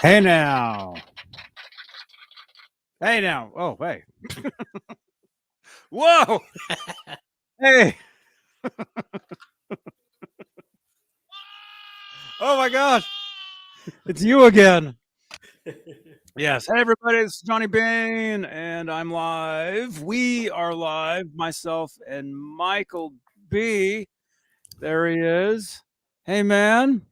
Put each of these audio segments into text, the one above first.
Hey now. Hey now. Oh, hey. Whoa. Hey. Oh my gosh. It's you again. Yes. Hey everybody, it's Johnny Beane and I'm live. We are live, myself and Michael B. There he is. Hey man.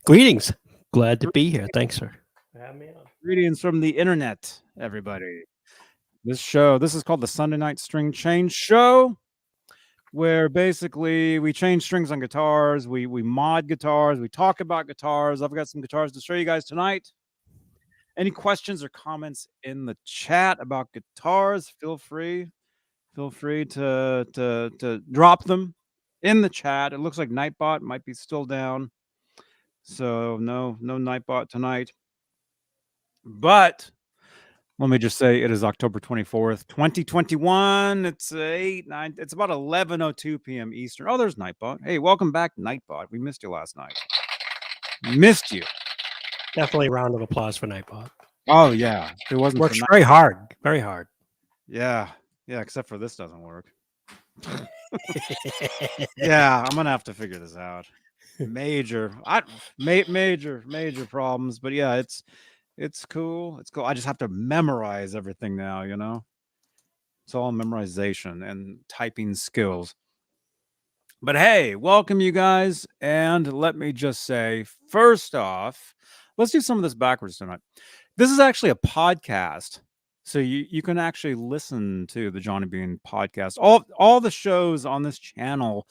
Greetings. Glad to be here. Thanks for having me on. Greetings from the internet, everybody. This is called the Sunday Night String Change Show, where basically we change strings on guitars, we mod guitars, we talk about guitars. I've got some guitars to show you guys tonight. Any questions or comments in the chat about guitars, feel free to drop them in the chat. It looks like Nightbot might be still down, so no Nightbot tonight. But let me just say it is October 24th, 2021. It's it's about 11:02 p.m. Eastern. Oh, there's Nightbot. Hey, welcome back, Nightbot. We missed you last night. Missed you. Definitely a round of applause for Nightbot. Oh yeah. If it wasn't Works for very hard. Very hard. Yeah. Yeah, except for this doesn't work. Yeah, I'm gonna have to figure this out. Major problems, but yeah, it's cool. It's cool. I just have to memorize everything now, you know. It's all memorization and typing skills. But hey, welcome you guys. And let me just say, first off, let's do some of this backwards tonight. This is actually a podcast. So you can actually listen to the Johnny Beane podcast. All the shows on this channel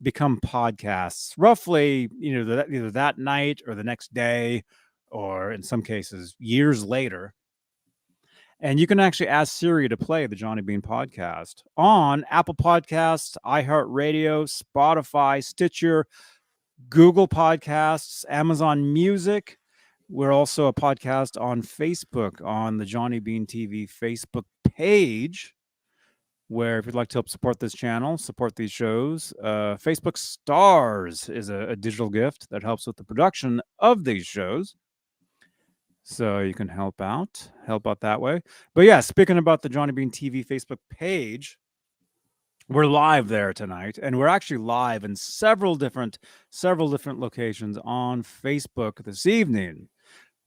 become podcasts roughly, either that night or the next day, or in some cases years later. And you can actually ask Siri to play the Johnny Beane podcast on Apple Podcasts, iHeartRadio, Spotify, Stitcher, Google Podcasts, Amazon Music. We're also a podcast on Facebook, on the Johnny Beane TV Facebook page, where if you'd like to help support this channel, support these shows, Facebook Stars is a digital gift that helps with the production of these shows. So you can help out that way. But yeah, speaking about the Johnny Beane TV Facebook page, we're live there tonight, and we're actually live in several different locations on Facebook this evening.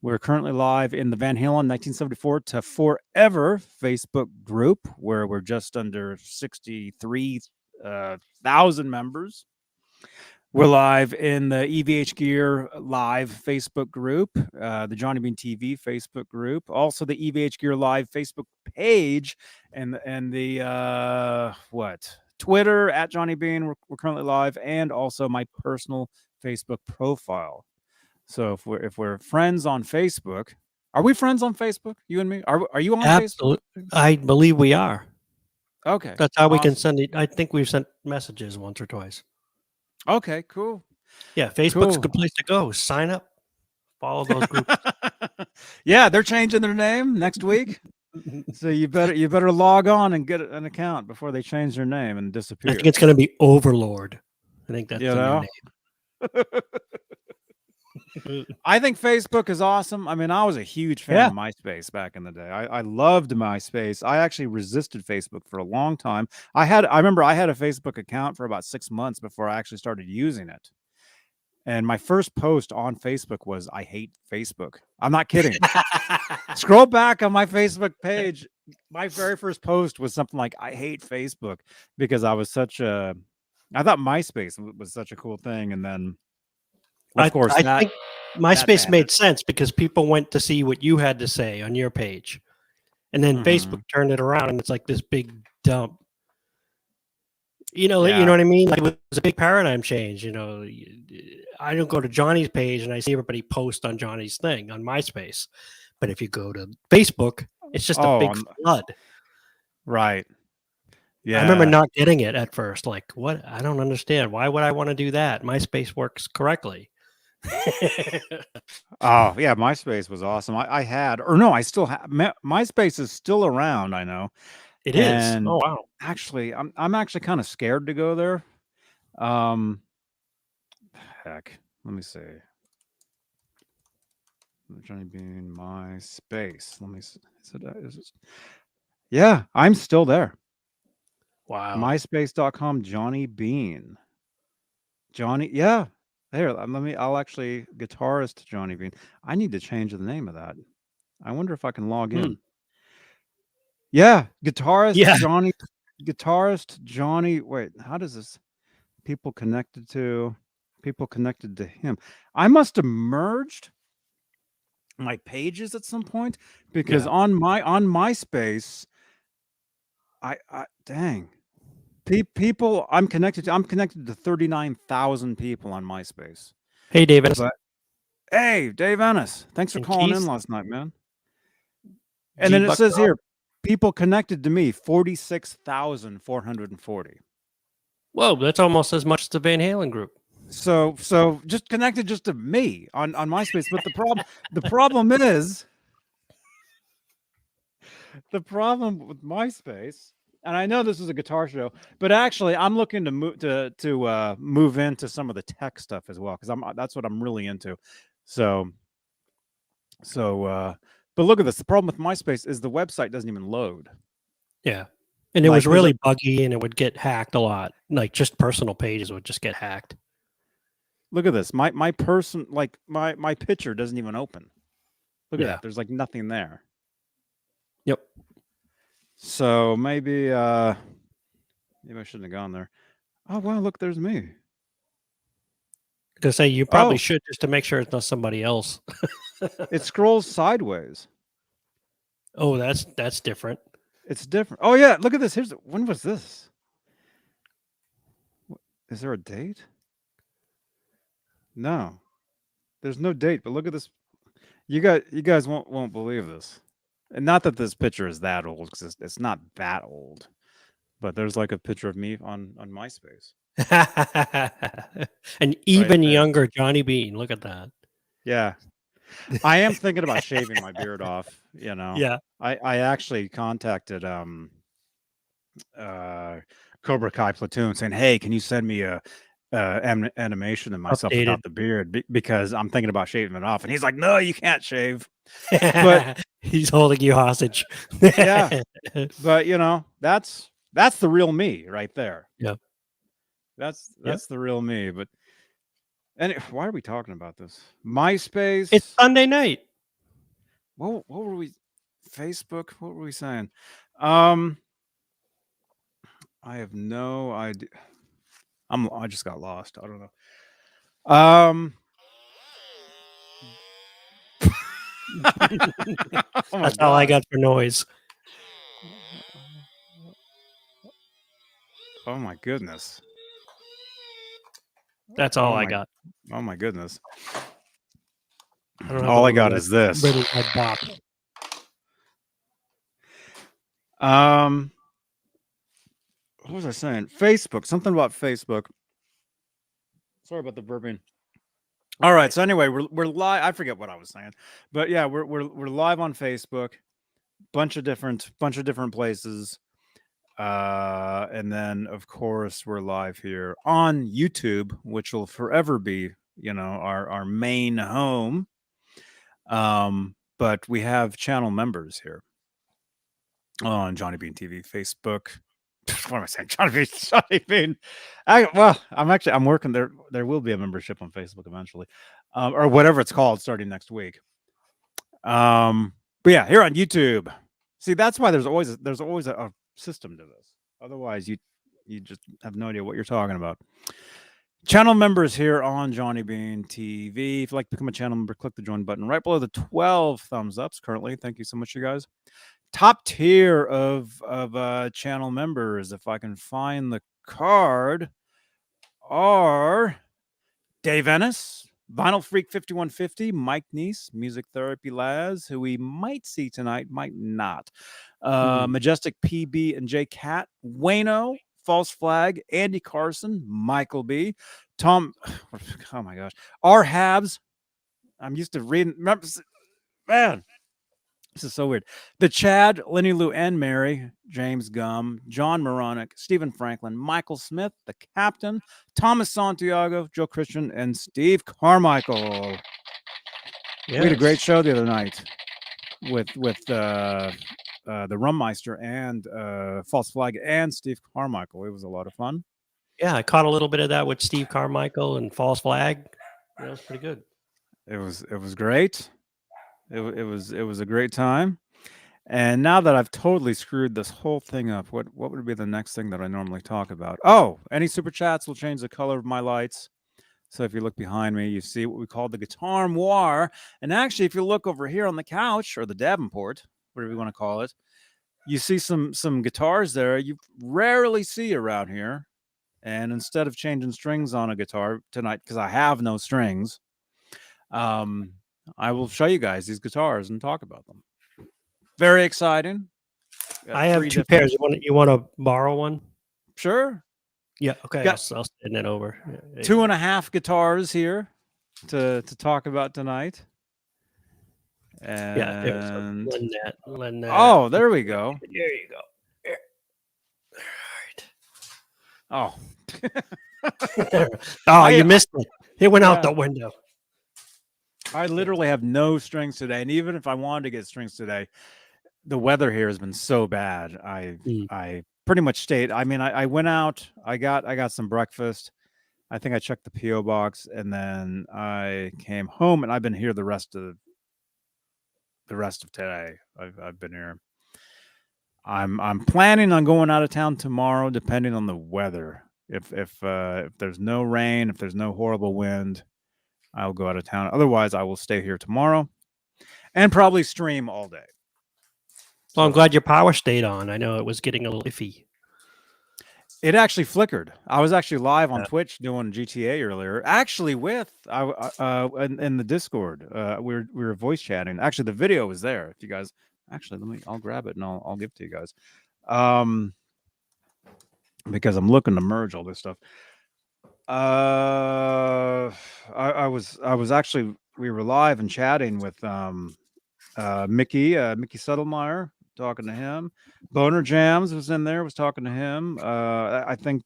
We're currently live in the Van Halen 1974 to Forever Facebook group, where we're just under 63,000 members. We're live in the EVH Gear Live Facebook group, the Johnny Beane TV Facebook group, also the EVH Gear Live Facebook page, and the Twitter at Johnny Beane. We're currently live, and also my personal Facebook profile. So if we're friends on Facebook, are we friends on Facebook? You and me? Are you on Facebook? I believe we are. Okay, that's how we can send it. I think we've sent messages once or twice. Okay, cool. Yeah, Facebook's a good place to go. Sign up, follow those groups. Yeah, they're changing their name next week, so you better log on and get an account before they change their name and disappear. I think it's going to be Overlord. I think that's the new name. I think Facebook is awesome. I mean, I was a huge fan of MySpace back in the day. I loved MySpace. I actually resisted Facebook for a long time. I remember I had a Facebook account for about 6 months before I actually started using it. And my first post on Facebook was, "I hate Facebook." I'm not kidding. Scroll back on my Facebook page. My very first post was something like, "I hate Facebook," because I thought MySpace was such a cool thing. And then of course, I think MySpace made sense because people went to see what you had to say on your page, and then Facebook turned it around, and it's like this big dump. You know what I mean? Like, it was a big paradigm change. I don't go to Johnny's page and I see everybody post on Johnny's thing on MySpace, but if you go to Facebook, it's just a big flood. Right. Yeah. I remember not getting it at first. Like, what? I don't understand. Why would I want to do that? MySpace works correctly. Oh yeah, MySpace was awesome. I still have. MySpace is still around. I know it is. Oh wow! Actually, I'm actually kind of scared to go there. Heck, let me see. Johnny Beane, MySpace. Let me see. Yeah, I'm still there. Wow. MySpace.com, Johnny Beane. Johnny, yeah. Here, I'll actually, guitarist Johnny Beane. I need to change the name of that. I wonder if I can log in. Yeah, guitarist Johnny. Wait, how does this? People connected to him. I must have merged my pages at some point because on MySpace, I dang. People I'm connected to 39,000 people on MySpace. Hey, David. But hey, Dave Ennis, thanks for calling in last night, man. And then it says here, people connected to me, 46,440. Whoa, that's almost as much as the Van Halen group. So just connected just to me on MySpace. But the problem is the problem with MySpace. And I know this is a guitar show, but actually, I'm looking to move into some of the tech stuff as well because that's what I'm really into. So, but look at this. The problem with MySpace is the website doesn't even load. Yeah, and it was really buggy, and it would get hacked a lot. Like just personal pages would just get hacked. Look at this. My picture doesn't even open. Look at that. There's like nothing there. Yep. So maybe I shouldn't have gone there. Oh wow, look, there's me. To say you probably should just to make sure it's not somebody else. It scrolls sideways. Oh, that's different. It's different. Oh yeah, look at this. When was this? Is there a date? No. There's no date, but look at this. You guys won't believe this. And not that this picture is that old, because it's not that old. But there's like a picture of me on MySpace. An even younger Johnny Beane. Look at that. Yeah. I am thinking about shaving my beard off, you know. Yeah. I actually contacted Cobra Kai Platoon saying, "Hey, can you send me a animation of myself without the beard because I'm thinking about shaving it off." And he's like, "No, you can't shave." But he's holding you hostage. Yeah. But you know, that's the real me right there. Yeah. That's the real me. But why are we talking about this? MySpace. It's Sunday night. What were we? Facebook. What were we saying? I have no idea. I just got lost. I don't know. That's all I got for noise. Oh my goodness. That's all I got. Oh my goodness. All I got is this. Little red bop. What was I saying? Facebook. Something about Facebook. Sorry about the burping. All right. So anyway, we're live. I forget what I was saying, but yeah, we're live on Facebook. Bunch of different places. And then of course we're live here on YouTube, which will forever be, you know, our main home. But we have channel members here on Johnny Beane TV, Facebook. What am I saying? Johnny Beane. I'm working there. There will be a membership on Facebook eventually, or whatever it's called, starting next week. But yeah, here on YouTube. See, that's why there's always a system to this. Otherwise, you just have no idea what you're talking about. Channel members here on Johnny Beane TV. If you'd like to become a channel member, click the join button right below the 12 thumbs ups currently. Thank you so much, you guys. Top tier of channel members, if I can find the card, are Dave Ennis, Vinyl Freak 5150, Mike Neese, Music Therapy Laz, who we might see tonight, might not. Majestic PB and J Cat, Wayno, False Flag, Andy Carson, Michael B, Tom, oh my gosh, R Habs. I'm used to reading, man. This is so weird. The Chad, Lenny Lou and Mary, James Gum, John Moronic, Stephen Franklin, Michael Smith, the Captain, Thomas Santiago, Joe Christian, and Steve Carmichael. We had a great show the other night with the Rummeister and False Flag and Steve Carmichael. It was a lot of fun. Yeah, I caught a little bit of that with Steve Carmichael and False Flag. That was pretty good. It was great. It was a great time. And now that I've totally screwed this whole thing up, what would be the next thing that I normally talk about? Oh, any super chats will change the color of my lights. So if you look behind me, you see what we call the guitar moire. And actually, if you look over here on the couch or the Davenport, whatever you want to call it, you see some guitars there you rarely see around here. And instead of changing strings on a guitar tonight, because I have no strings, I will show you guys these guitars and talk about them. Very exciting. I have two pairs. You want to borrow one? Sure. Yeah. Okay. I'll send it over. Yeah, 2.5 guitars here to talk about tonight. And Lynette. Oh, there we go. There you go. All right. Oh, you missed it. It went out the window. I literally have no strings today, and even if I wanted to get strings today, the weather here has been so bad. I pretty much stayed. I mean, I went out. I got some breakfast. I think I checked the PO box, and then I came home, and I've been here the rest of today. I've been here. I'm planning on going out of town tomorrow, depending on the weather. If there's no rain, if there's no horrible wind, I'll go out of town. Otherwise, I will stay here tomorrow and probably stream all day. Well, I'm glad your power stayed on. I know it was getting a little iffy. It actually flickered. I was actually live on Twitch doing GTA earlier. Actually, with in the Discord, we were voice chatting. Actually, the video was there. If you guys, I'll grab it and I'll give it to you guys. Because I'm looking to merge all this stuff. I was actually, we were live and chatting with Mickey Settlemeyer, talking to him. Boner Jams was in there, was talking to him. I think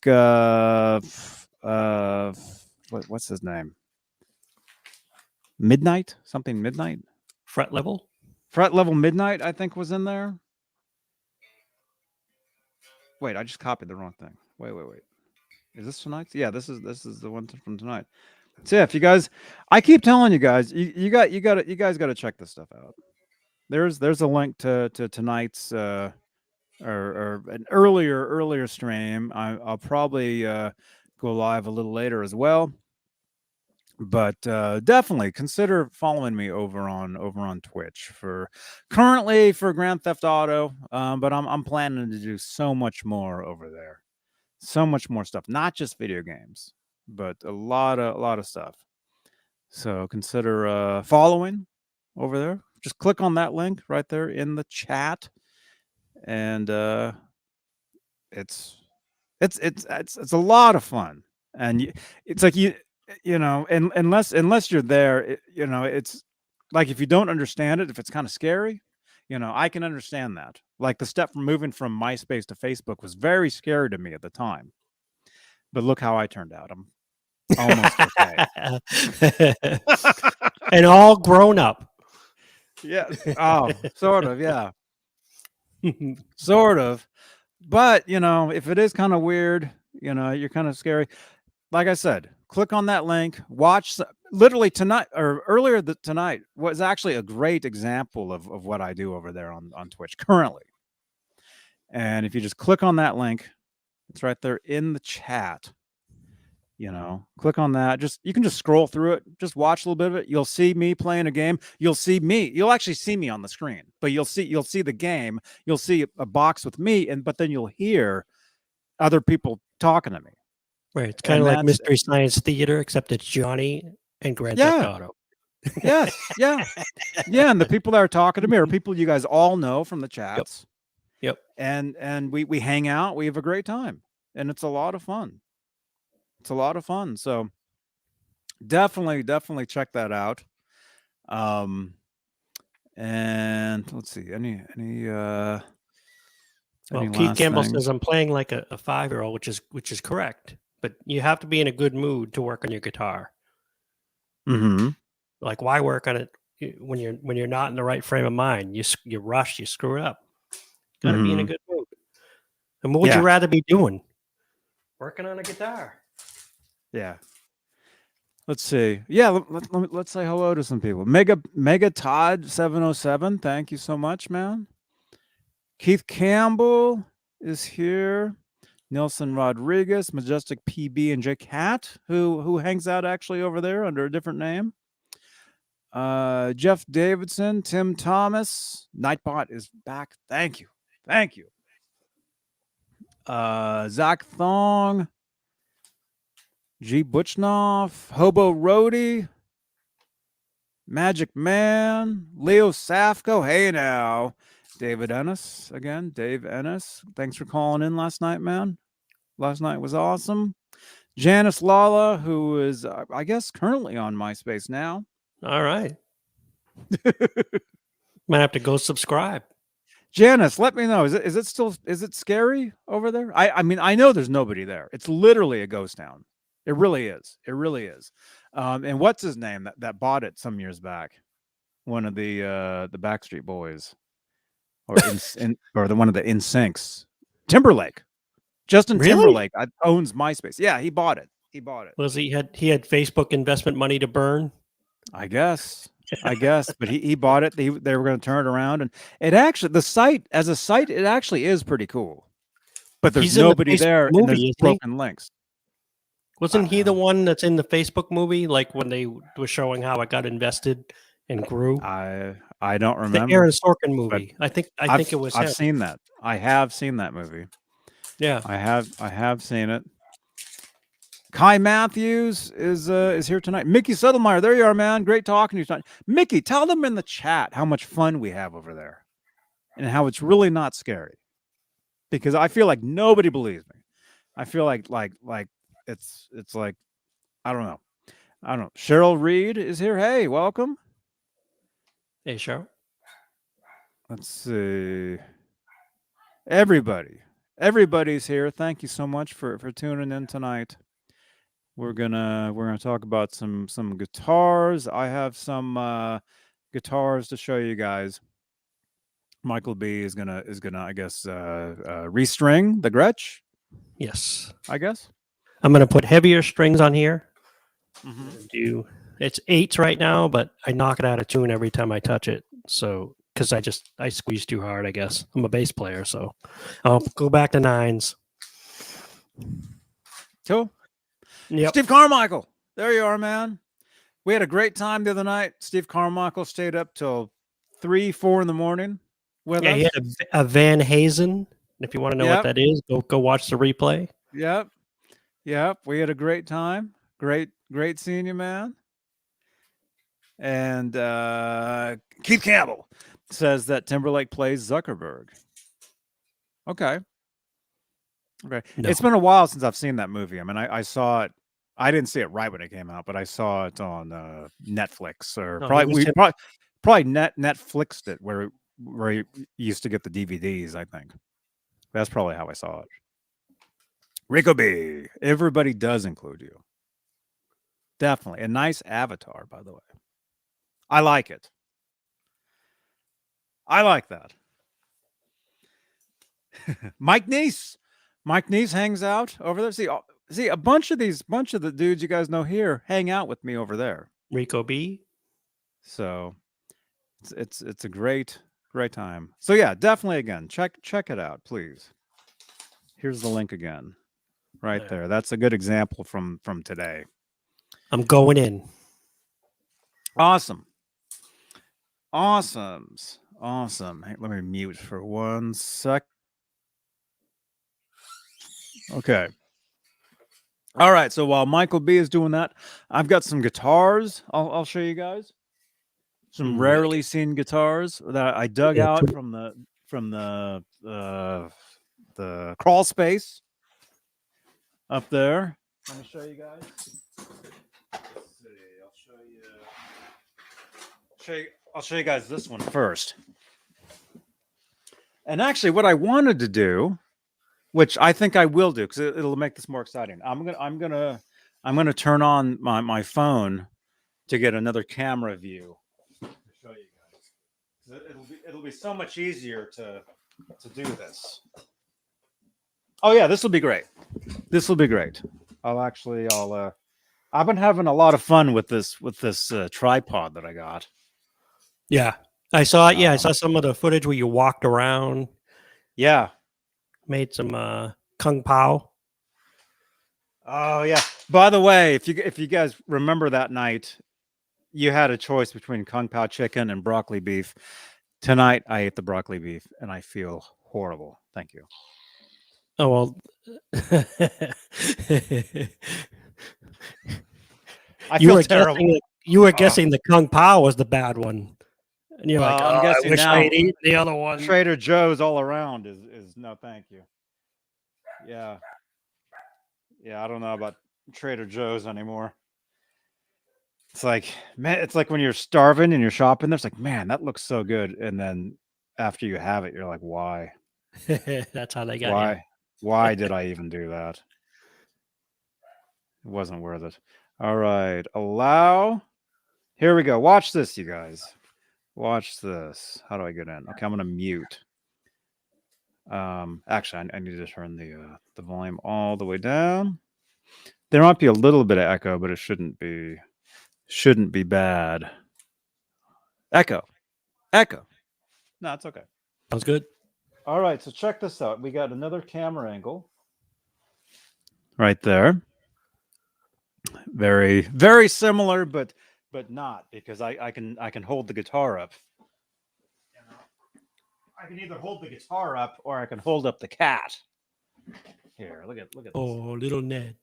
what's his name? Midnight? Fret Level Midnight, I think, was in there. Wait, I just copied the wrong thing. Wait. Is this tonight's? Yeah, this is the one from tonight. So yeah, if you guys, I keep telling you guys, you guys got to check this stuff out. There's a link to tonight's or an earlier stream. I'll probably go live a little later as well. But definitely consider following me over on Twitch for Grand Theft Auto. But I'm planning to do so much more over there. So much more stuff, not just video games, but a lot of stuff. So consider following over there. Just click on that link right there in the chat, and it's a lot of fun. And it's like you know, and unless you're there, you know, it's like if you don't understand it, if it's kind of scary, you know, I can understand that. Like the step from moving from MySpace to Facebook was very scary to me at the time. But look how I turned out. I'm almost okay. And all grown up. Yeah. Oh, sort of. Yeah. Sort of. But, you know, if it is kind of weird, you know, you're kind of scary. Like I said, click on that link. Watch literally tonight or earlier tonight was actually a great example of what I do over there on Twitch currently. And if you just click on that link, it's right there in the chat. You know, click on that. You can just scroll through it. Just watch a little bit of it. You'll see me playing a game. You'll see me. You'll actually see me on the screen, but you'll see the game. You'll see a box with me, but then you'll hear other people talking to me. Right. It's kind of like Mystery Science Theater, except it's Johnny and Grand Theft Auto. Yes. Yeah. Yeah. And the people that are talking to me are people you guys all know from the chats. Yep. And we hang out. We have a great time, and it's a lot of fun. It's a lot of fun. So definitely check that out. And let's see, any Keith Campbell says I'm playing like a 5-year-old, which is correct, but you have to be in a good mood to work on your guitar. Mm-hmm. Like, why work on it when you're not in the right frame of mind, you rush, you screw it up. Got to be in a Mhm. good mood. And what would you Yeah. rather be doing? Working on a guitar. Yeah. Let's see. Yeah, let's say hello to some people. Mega Todd 707. Thank you so much, man. Keith Campbell is here. Nelson Rodriguez, Majestic PB, and J Cat, who hangs out actually over there under a different name. Jeff Davidson, Tim Thomas, Nightbot is back. Thank you. Thank you. Zach Thong, G Butchnoff, Hobo Roadie, Magic Man, Leo Safko. Hey now. David Ennis again. Dave Ennis. Thanks for calling in last night, man. Last night was awesome. Janice Lala, who is, I guess, currently on MySpace now. All right. Might have to go subscribe. Janice, let me know. Is it scary over there? I mean, I know there's nobody there. It's literally a ghost town. It really is. It really is. And what's his name that bought it some years back? One of the Backstreet Boys, or one of the NSYNCs. Timberlake. Justin Really? Timberlake owns MySpace. Yeah, he bought it. Was he had Facebook investment money to burn? I guess, but he bought it. They were going to turn it around, and it actually, the site as a site, it actually is pretty cool. But there's nobody there, and there's broken links. Wasn't he the one that's in the Facebook movie? Like when they were showing how it got invested and grew. I don't remember. The Aaron Sorkin movie. I think it was. I've seen that. I have seen that movie. Yeah, I have seen it. Kai Matthews is here tonight. Mickey Settlemeyer, there you are, man. Great talking to you tonight. Mickey, tell them in the chat how much fun we have over there, and how it's really not scary. Because I feel like nobody believes me. I feel like it's like I don't know. Cheryl Reed is here. Hey, welcome. Hey, Cheryl. Let's see. Everybody's here. Thank you so much for tuning in tonight. We're gonna talk about some guitars. I have some guitars to show you guys. Michael B is gonna I guess restring the Gretsch. Yes, I guess I'm gonna put heavier strings on here. Mm-hmm. It's 8s right now, but I knock it out of tune every time I touch it. So because I squeeze too hard, I guess. I'm a bass player, so I'll go back to 9s. Cool. Yep. Steve Carmichael, there you are, man. We had a great time the other night. Steve Carmichael stayed up till 3-4 in the morning with us. He had a Van Hazen. If you want to know what that is, go watch the replay. Yep. We had a great time. Great seeing you, man. And Keith Campbell says that Timberlake plays Zuckerberg. Okay. No. It's been a while since I've seen that movie. I mean, I saw it. I didn't see it right when it came out, but I saw it on Netflix, or probably Netflixed it where you used to get the DVDs. I think that's probably how I saw it. Rico B, everybody does include you. Definitely a nice avatar, by the way. I like it. I like that. Mike Neese hangs out over there. See, a bunch of the dudes you guys know here hang out with me over there. Rico B. So it's a great time. So yeah, definitely again, check it out, please. Here's the link again, right there. That's a good example from today. I'm going in. Awesome. Hey, let me mute for 1 sec. Okay. All right. So while Michael B is doing that, I've got some guitars. I'll show you guys some rarely seen guitars that I dug out from the crawl space up there. Let me show you guys. Let's see. I'll show you guys this one first. And actually, what I wanted to do, which I think I will do because it'll make this more exciting. I'm gonna turn on my phone to get another camera view it'll be so much easier to do this. Oh yeah, this will be great. This will be great. I've been having a lot of fun with this tripod that I got. Yeah, I saw. Yeah, I saw some of the footage where you walked around. Yeah, made some kung pao. Oh yeah. By the way, if you guys remember that night, you had a choice between kung pao chicken and broccoli beef. Tonight, I ate the broccoli beef, and I feel horrible. Thank you. Oh well. I feel terrible. You were guessing the kung pao was the bad one, and you're like, I'm guessing I wish now, I had eaten the other one. Trader Joe's all around is no, thank you. Yeah, I don't know about Trader Joe's anymore. It's like, man, it's like when you're starving and you're shopping. There's like, man, that looks so good, and then after you have it, you're like, why? That's how they got you. Why did I even do that? It wasn't worth it. All right, allow. Here we go. Watch this, you guys. Watch this. How do I get in? Okay, I'm gonna mute. Actually, I need to turn the volume all the way down. There might be a little bit of echo, but it shouldn't be bad. Echo. No, it's okay. Sounds good. All right, so check this out. We got another camera angle right there. Very, very similar, but not, because I can hold the guitar up. I can either hold the guitar up or I can hold up the cat. Here, look at this. Oh, little Ned.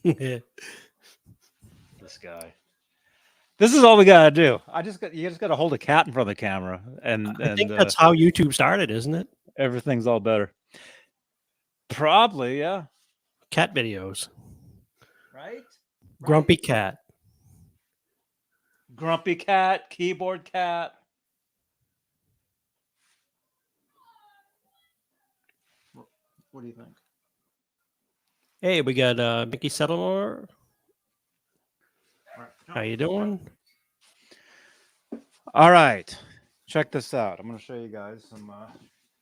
This guy. This is all we gotta do. You just gotta hold a cat in front of the camera, and I think that's how YouTube started, isn't it? Everything's all better. Probably, yeah. Cat videos, right? Grumpy cat, keyboard cat. What do you think? Hey, we got Mickey Settlemore. How you doing? All right, check this out. I'm going to show you guys some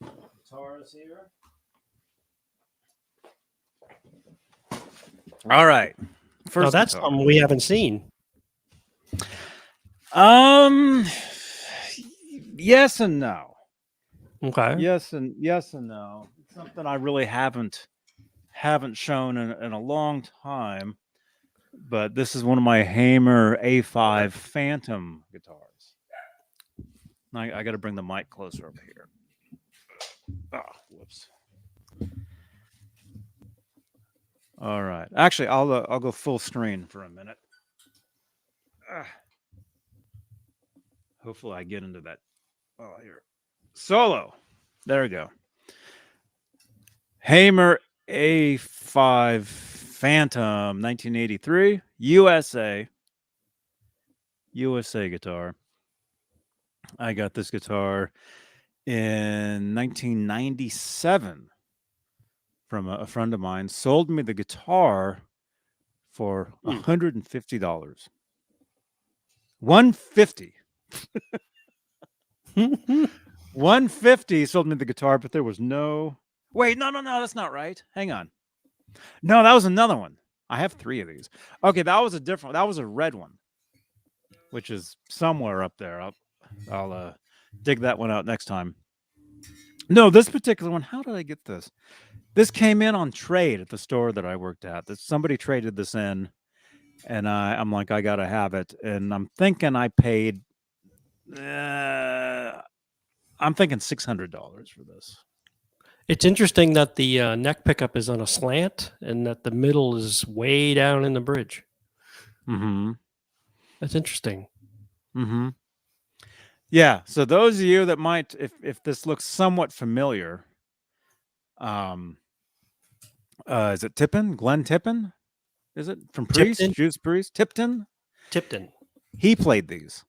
guitars here. All right. First, that's something we haven't seen. Yes and no. Okay. Yes and no. It's something I really haven't shown in a long time. But this is one of my Hamer A5 Phantom guitars. I got to bring the mic closer over here. Oh, whoops. All right. Actually, I'll go full screen for a minute. Hopefully, I get into that. Oh, here. Solo. There we go. Hamer A5 Phantom 1983 USA guitar. I got this guitar in 1997 from a friend of mine. Sold me the guitar for $150. $150. $150 sold me the guitar, but there was no. Wait, no, that's not right. Hang on. No, that was another one. I have 3 of these. Okay, that was a different. That was a red one, which is somewhere up there. I'll dig that one out next time. No, this particular one. How did I get this? This came in on trade at the store that I worked at. Somebody traded this in, and I'm like, I gotta have it. And I'm thinking I paid. I'm thinking $600 for this. It's interesting that the neck pickup is on a slant and that the middle is way down in the bridge. Mm-hmm. That's interesting. Mm-hmm. Yeah. So those of you that might, if this looks somewhat familiar, is it Tippin? Glenn Tippin? Is it from Priest? Judas Priest? Tipton. He played these.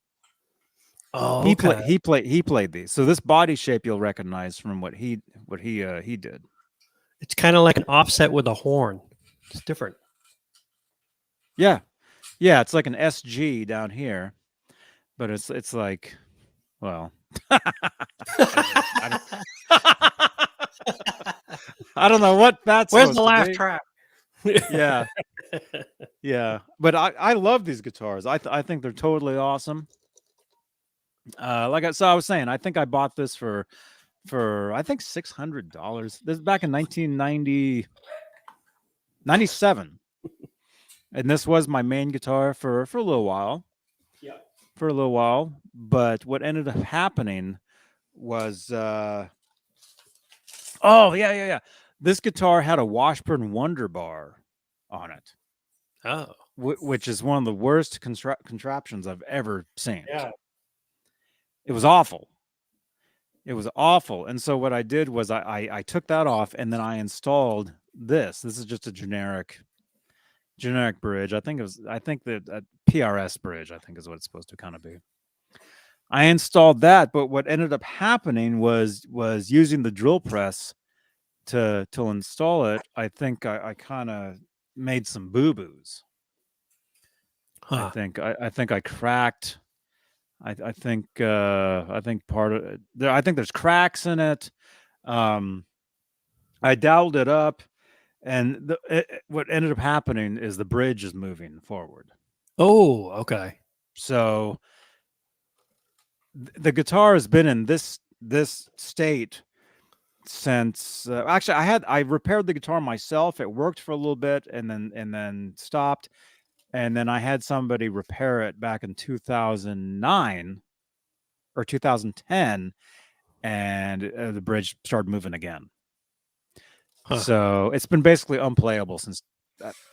Oh, okay. He played these. So this body shape you'll recognize from what he did. It's kind of like an offset with a horn. It's different. Yeah, yeah, it's like an SG down here, but it's like, well, I don't, I don't know what that's Where's the supposed to laugh be. track? Yeah, yeah, but I love these guitars. I think they're totally awesome. So I was saying, I think I bought this for I think $600. This is back in 1997, and this was my main guitar for a little while. Yeah. For a little while, but what ended up happening was, oh yeah, this guitar had a Washburn Wonder Bar on it. Oh, Which is one of the worst contraptions I've ever seen. yeah. It was awful. It was awful. And so what I did was I took that off, and then I installed this. This is just a generic bridge. I think that a PRS bridge, I think, is what it's supposed to kind of be. I installed that, but what ended up happening was using the drill press to install it. I think I kind of made some boo-boos. Huh. I think I cracked. I think part of it, I think there's cracks in it. I doweled it up, and what ended up happening is the bridge is moving forward. Oh, okay. So the guitar has been in this state since, actually I repaired the guitar myself. It worked for a little bit, and then stopped, and then I had somebody repair it back in 2009 or 2010, and the bridge started moving again. Huh. So it's been basically unplayable since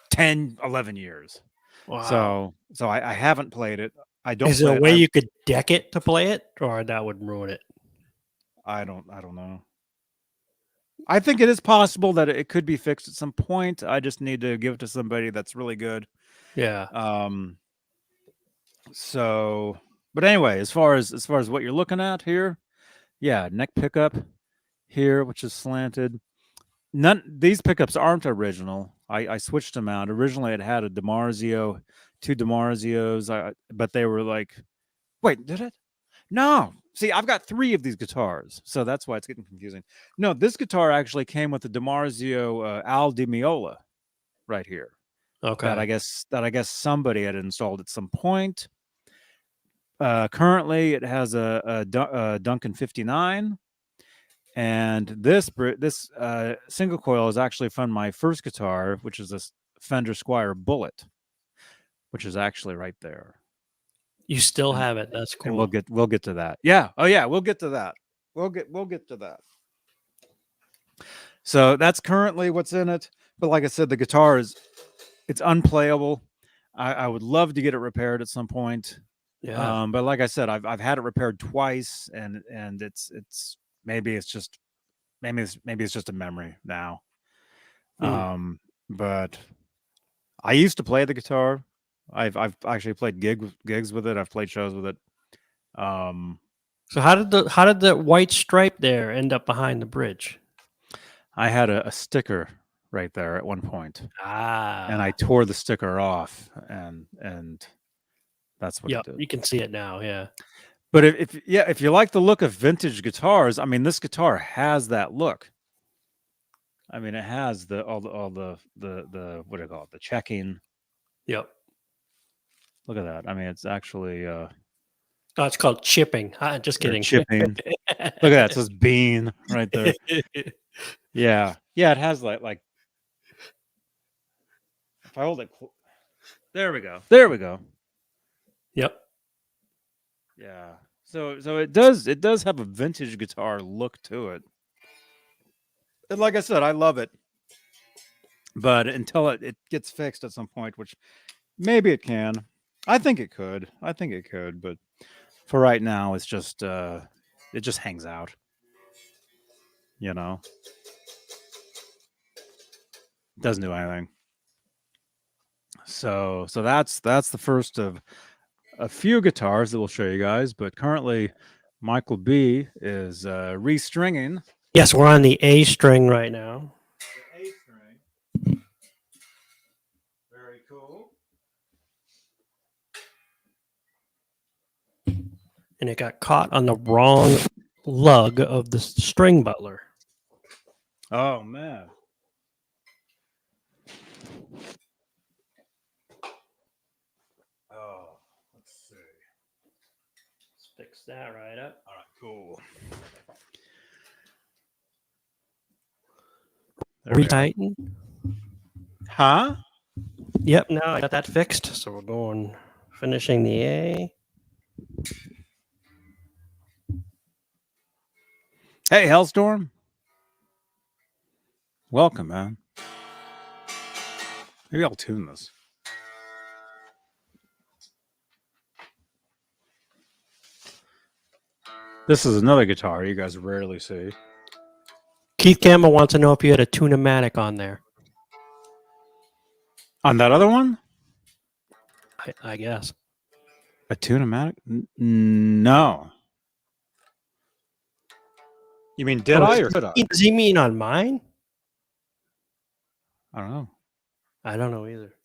10, 11 years. Wow. So I haven't played it. I don't. Is there a way you could deck it to play it, or that would ruin it? I don't know. I think it is possible that it could be fixed at some point. I just need to give it to somebody that's really good. Yeah. So, but anyway, as far as what you're looking at here, yeah, neck pickup here, which is slanted. These pickups aren't original. I switched them out. Originally, it had a DiMarzio, two DiMarzios, but they were like, wait, did it? No. See, I've got 3 of these guitars, so that's why it's getting confusing. No, this guitar actually came with the DiMarzio Al Di Meola right here. Okay. That I guess somebody had installed at some point. Currently, it has a Duncan 59. And this single coil is actually from my first guitar, which is a Fender Squier Bullet, which is actually right there. You still have it. That's cool. And we'll get to that. Yeah. Oh yeah, we'll get to that. We'll get to that. So that's currently what's in it. But like I said, the guitar it's unplayable. I would love to get it repaired at some point. Yeah. But like I said, I've had it repaired twice, and it's maybe it's just a memory now. But I used to play the guitar. I've actually played gigs with it. I've played shows with it. So how did the white stripe there end up behind the bridge? I had a sticker right there at one point. And I tore the sticker off, and that's what it did. You can see it now, yeah. But if you like the look of vintage guitars, I mean, this guitar has that look. I mean, it has all the what do you call it? The checking. Yep. Look at that. I mean, it's actually oh, it's called chipping. Just kidding. Chipping. Look at that. It says Beane right there. Yeah. Yeah, it has like if I hold it, there we go. Yep. Yeah. So it does have a vintage guitar look to it. And like I said, I love it. But until it gets fixed at some point, which maybe it can. I think it could. But for right now, it's just it just hangs out. You know? It doesn't do anything. So that's the first of a few guitars that we'll show you guys, but currently Michael B is restringing. Yes, we're on the A string right now. and it got caught on the wrong lug of the string butler. Oh man. Oh, let's see. Let's fix that right up. All right, cool. Retighten. Huh? Yep, now I got that fixed. So we're going, finishing the A. Hey, Hellstorm. Welcome, man. Maybe I'll tune this. This is another guitar you guys rarely see. Keith Campbell wants to know if you had a Tune-O-Matic on there. On that other one? I guess. A Tune-O-Matic? No. You mean did I or could I? Does he mean on mine? I don't know. I don't know either.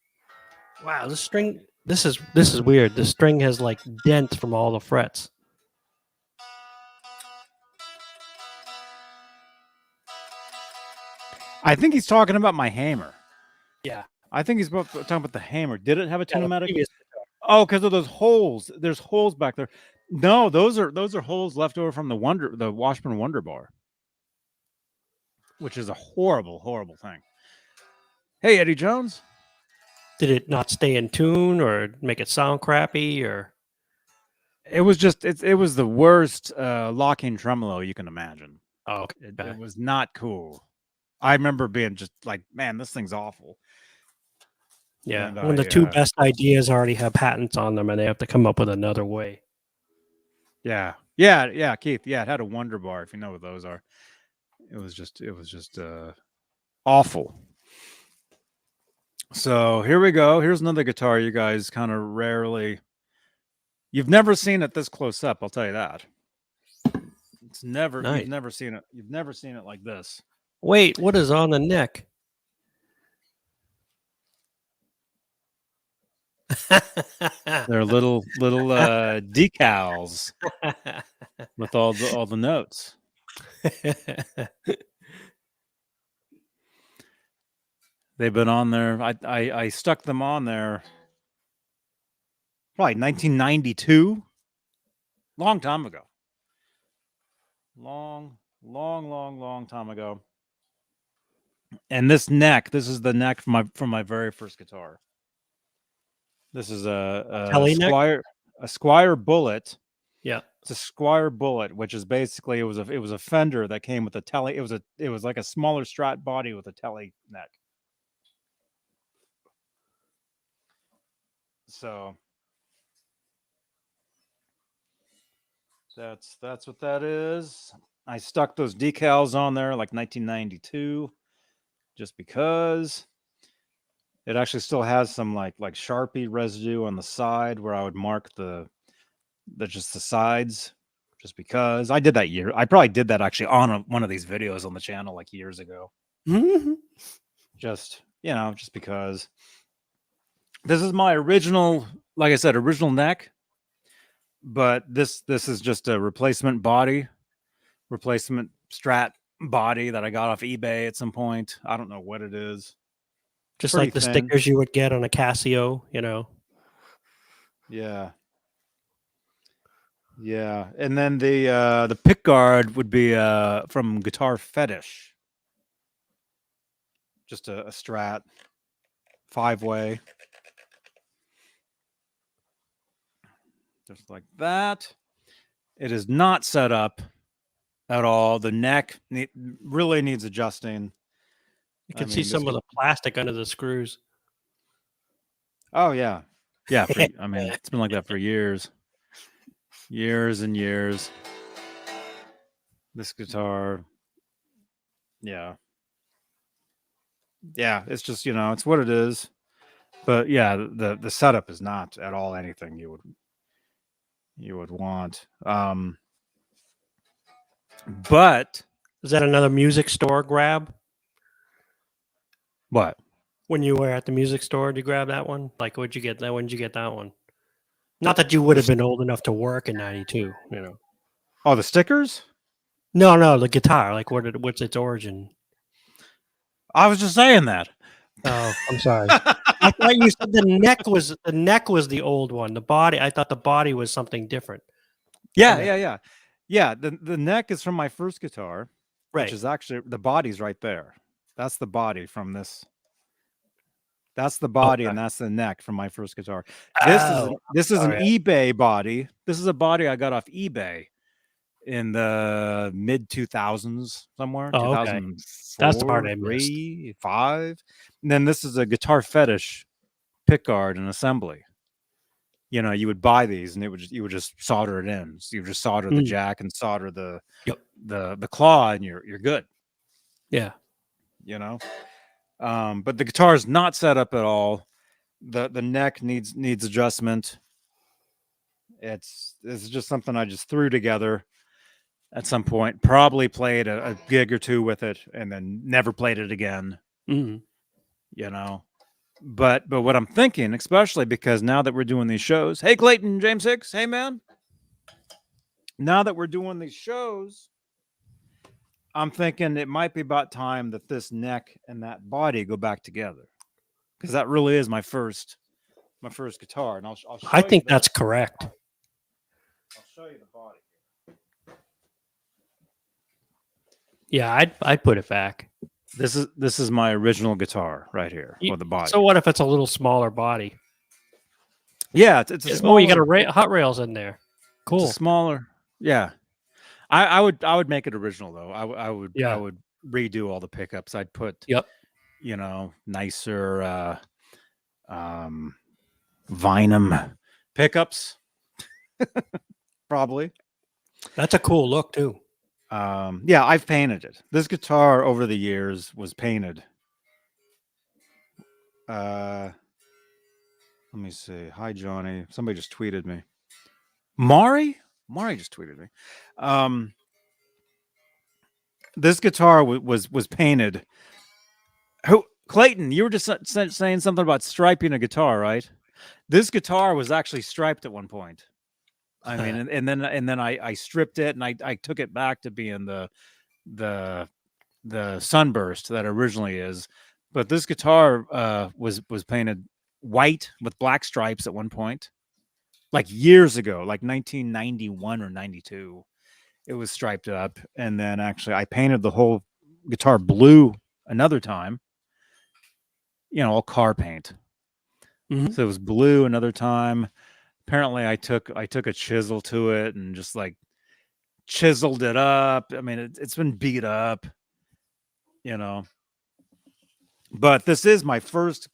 Wow, this string. This is weird. The string has like dents from all the frets. I think he's talking about my hammer. Yeah. I think he's talking about the hammer. Did it have a Tune-O-Matic? Yeah, Oh, because of those holes. There's holes back there. No, those are holes left over from the Washburn Wonder Bar, which is a horrible, horrible thing. Hey, Eddie Jones. Did it not stay in tune or make it sound crappy or? It was just it was the worst locking tremolo you can imagine. Oh, okay. It was not cool. I remember being just like, man, this thing's awful. Yeah, when the two best ideas already have patents on them and they have to come up with another way. Yeah, Keith. Yeah, it had a Wonder Bar, if you know what those are. It was just awful. So here we go. Here's another guitar you guys kind of rarely. You've never seen it this close up, I'll tell you that. It's never. Nice. You've never seen it. You've never seen it like this. Wait, what is on the neck? They're little decals with all the notes. They've been on there. I stuck them on there probably 1992. Long time ago. Long time ago. And this is the neck from my very first guitar. This is a Squire Bullet. Yeah, it's a Squire Bullet, which is basically it was a Fender that came with a telly. It was like a smaller Strat body with a telly neck. So that's what that is. I stuck those decals on there like 1992, just because. It actually still has some like Sharpie residue on the side where I would mark the sides, just because. I did that I probably did that actually on one of these videos on the channel like years ago. Just because. This is my original, like I said, original neck, but this is just a replacement Strat body that I got off eBay at some point. I don't know what it is. Just like the stickers you would get on a Casio, Yeah. Yeah. And then the pick guard would be from Guitar Fetish. Just a Strat 5-way. Just like that. It is not set up at all. The neck really needs adjusting. You can see some of the plastic under the screws. Oh, yeah. Yeah. It's been like that for years. Years and years. This guitar. Yeah. Yeah. It's just, it's what it is. But yeah, the setup is not at all anything you would want. But is that another music store grab? What? When you were at the music store, did you grab that one? Like, where'd you get that? When did you get that one? Not that you would have been old enough to work in '92, you know. Oh, the stickers? No, the guitar. Like, what's its origin? I was just saying that. Oh, I'm sorry. I thought you said the neck was the old one. The body, I thought the body was something different. Yeah. The neck is from my first guitar, Right. which is actually the body's right there. That's the body from this. That's the body, and that's the neck from my first guitar. This is an eBay body. This is a body I got off eBay in the mid 2000s somewhere. Oh, okay. 2004, That's the part I missed. 3, 5. And then this is a Guitar Fetish pickguard and assembly. You know, you would buy these, and you would just solder it in. So you would just solder the jack and solder the claw, and you're good. Yeah. You know, but the guitar is not set up at all. The neck needs adjustment. It's just something I just threw together at some point. Probably played a gig or two with it, and then never played it again. Mm-hmm. You know, but what I'm thinking, especially because now that we're doing these shows, hey Clayton, James Hicks, hey man. Now that we're doing these shows, I'm thinking it might be about time that this neck and that body go back together, because that really is my first guitar, and I'll show I think that's correct. I'll show you the body. Yeah, I'd put it back. This is my original guitar right here with the body. So what if it's a little smaller body? Yeah, it's a smaller. Oh, you got hot rails in there. Cool. It's smaller. Yeah, I would make it original though. I would redo all the pickups. I'd put you know, nicer Vinum pickups. Probably. That's a cool look too. Yeah, I've painted it. This guitar over the years was painted. Let me see. Hi, Johnny. Somebody just tweeted me. Mari just tweeted me. This guitar was painted. Who, Clayton? You were just saying something about striping a guitar, right? This guitar was actually striped at one point. I mean, and then I stripped it, and I took it back to being the sunburst that originally is. But this guitar was painted white with black stripes at one point, like years ago, like 1991 or 92. It was striped up, and then actually I painted the whole guitar blue another time. You know, all car paint. Mm-hmm. So it was blue another time. Apparently, I took a chisel to it and just like chiseled it up. I mean, it's been beat up, you know. But this is my first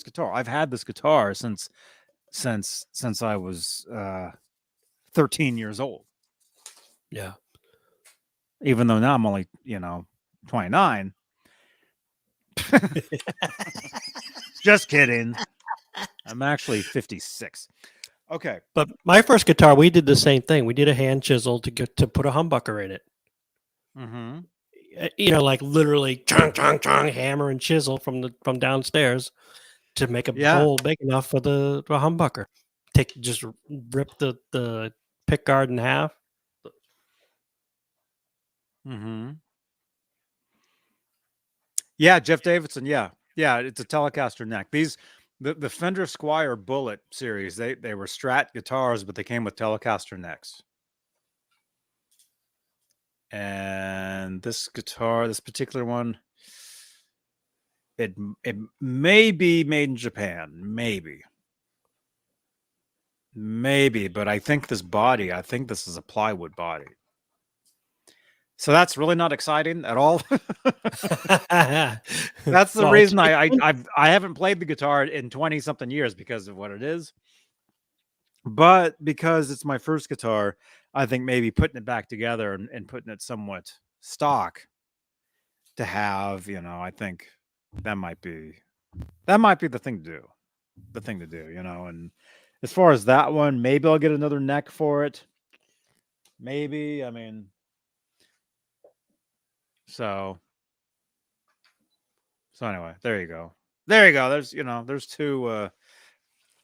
guitar. I've had this guitar since I was 13 years old. Yeah. Even though now I'm only, 29. Just kidding. I'm actually 56. Okay. But my first guitar, we did the same thing. We did a hand chisel to put a humbucker in it. Mm-hmm. You know, like literally chung, chung, chung, hammer and chisel from downstairs to make a hole big enough for the humbucker. Just rip the pick guard in half. Mm-hmm. Yeah, Jeff Davidson. Yeah, it's a Telecaster neck. The Fender Squier Bullet series, they were Strat guitars, but they came with Telecaster necks. And this guitar, this particular one, it may be made in Japan, maybe, but I think this is a plywood body. So that's really not exciting at all. That's the reason I haven't played the guitar in 20 something years, because of what it is. But because it's my first guitar, I think maybe putting it back together and putting it somewhat stock to have, I think that might be the thing to do. And as far as that one, maybe I'll get another neck for it. Maybe, I mean, so anyway, there you go. There's two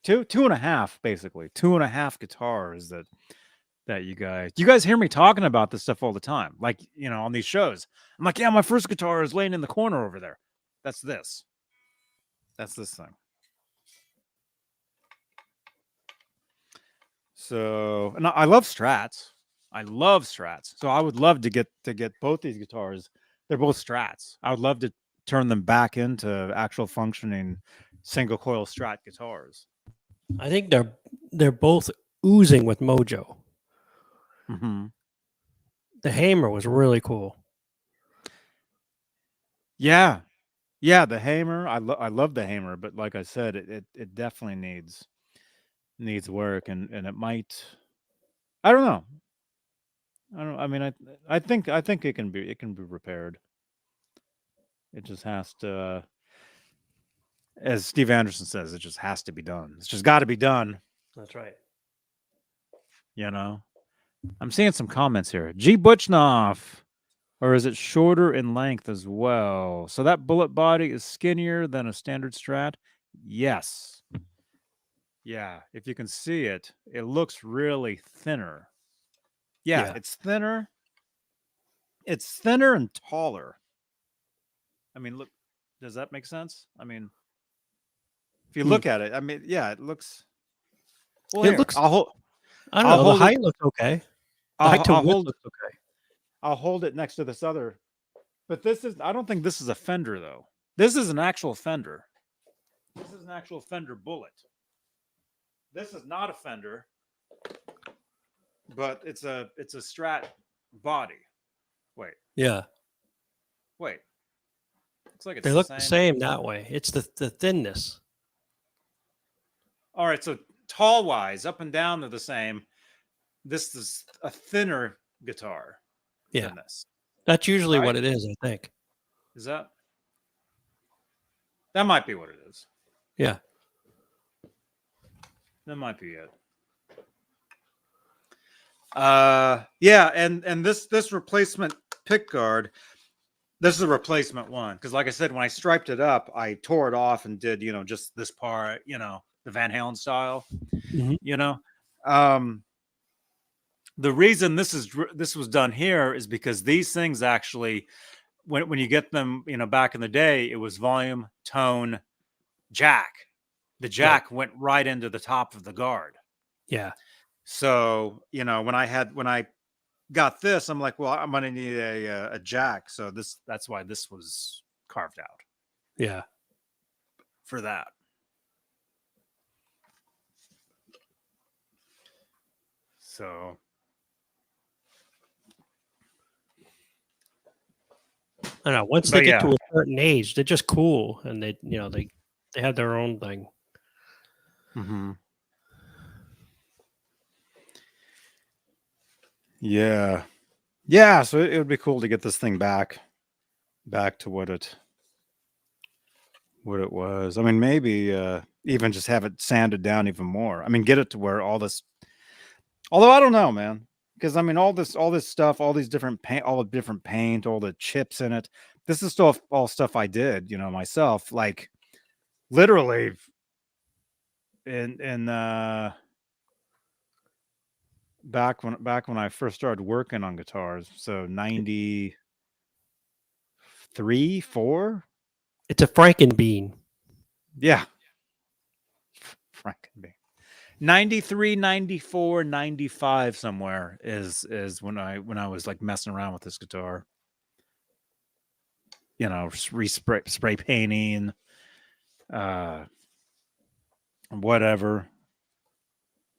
two and a half, basically 2.5 guitars that you guys hear me talking about this stuff all the time, like, on these shows. I'm like, yeah, my first guitar is laying in the corner over there. That's this thing. So, and I love Strats. So I would love to get both these guitars. They're both Strats. I would love to turn them back into actual functioning single coil Strat guitars. I think they're both oozing with mojo. Mm-hmm. The Hamer was really cool. Yeah, the Hamer. I love the Hamer, but like I said, it definitely needs work, and it might. I don't know. I mean, I think it can be repaired. It just has to, as Steve Anderson says, it just has to be done. It's just got to be done. That's right. I'm seeing some comments here. G. Butchnoff, or is it shorter in length as well? So that bullet body is skinnier than a standard Strat? Yes. Yeah, if you can see it, it looks really thinner. Yeah. It's thinner. It's thinner and taller. I mean, look, does that make sense? I mean, if you look at it, I mean, yeah, it looks. Well, it looks. I don't know. The height looks okay. The height to width looks okay. I'll hold it next to this other, but I don't think this is a Fender though. This is an actual Fender. This is an actual Fender Bullet. This is not a Fender, but it's a Strat body. Wait. Yeah. Wait. Looks like it's they look the same that way. It's the thinness. All right, so tall wise, up and down they're the same. This is a thinner guitar. Yeah. Than this. That's usually what it is, I think. Is that? That might be what it is. Yeah. That might be it. Yeah, and this replacement pick guard, this is a replacement one, because like I said, when I striped it up, I tore it off and did just this part, the Van Halen style. Mm-hmm. The reason this was done here is because these things actually, when you get them, back in the day, it was volume, tone, jack. The jack went right into the top of the guard. Yeah. So, when I got this, I'm like, well, I'm going to need a jack. So that's why this was carved out. Yeah. For that. So. I don't know. Once they get to a certain age, they're just cool, and they have their own thing. Mm-hmm. Yeah. Yeah, so it would be cool to get this thing back to what it was. I mean, maybe even just have it sanded down even more. I mean, get it to where all this. Although I don't know, man, because I mean, all this stuff, all these different paint, all the different paint, all the chips in it. This is still all stuff I did, myself. Like literally, in back when I first started working on guitars, so 93, 4. It's a Frankenbean. Yeah. Frankenbean. 93, 94, 95 somewhere is when I was like messing around with this guitar. Spray painting, whatever.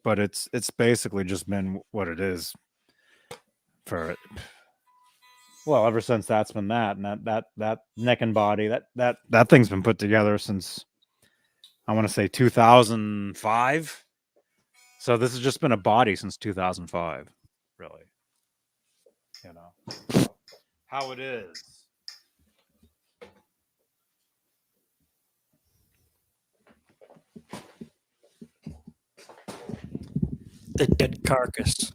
But it's basically just been what it is for it. Well, ever since that's been that, and that neck and body, that thing's been put together since I want to say 2005. So this has just been a body since 2005, really. How it is. The dead carcass.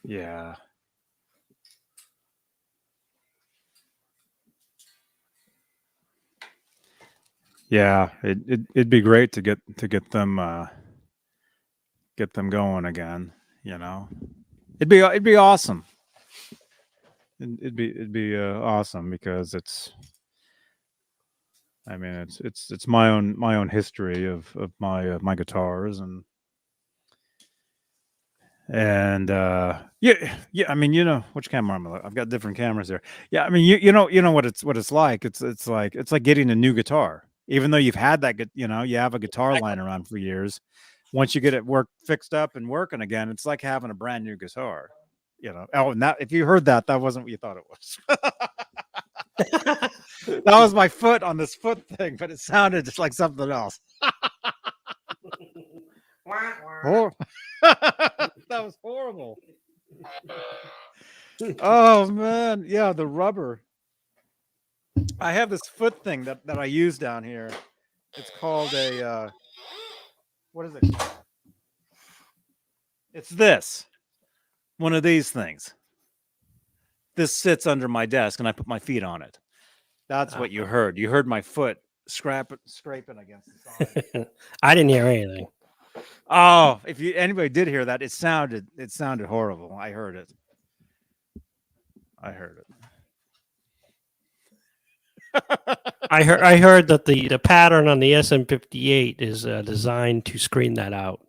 Yeah. Yeah, it'd be great to get them going again. You know, it'd be awesome. It'd be awesome because I mean it's my own history of my guitars and yeah I mean, you know, which camera I've got different cameras there. Yeah, I mean, you know what it's like. It's like getting a new guitar, even though you've had you know, you have a guitar lying around for years. Once you get it fixed up and working again, it's like having a brand new guitar. You know. Oh, and that, if you heard that, that wasn't what you thought it was. That was my foot on this foot thing, but it sounded just like something else. That was horrible. Oh man, yeah, the rubber. I have this foot thing that I use down here. It's called a what is it called? It's this. One of these things. This sits under my desk and I put my feet on it. That's what you heard. You heard my foot scraping against the side. I didn't hear anything. Oh, if anybody did hear that, it sounded horrible. I heard it. I heard that the pattern on the SM58 is designed to screen that out.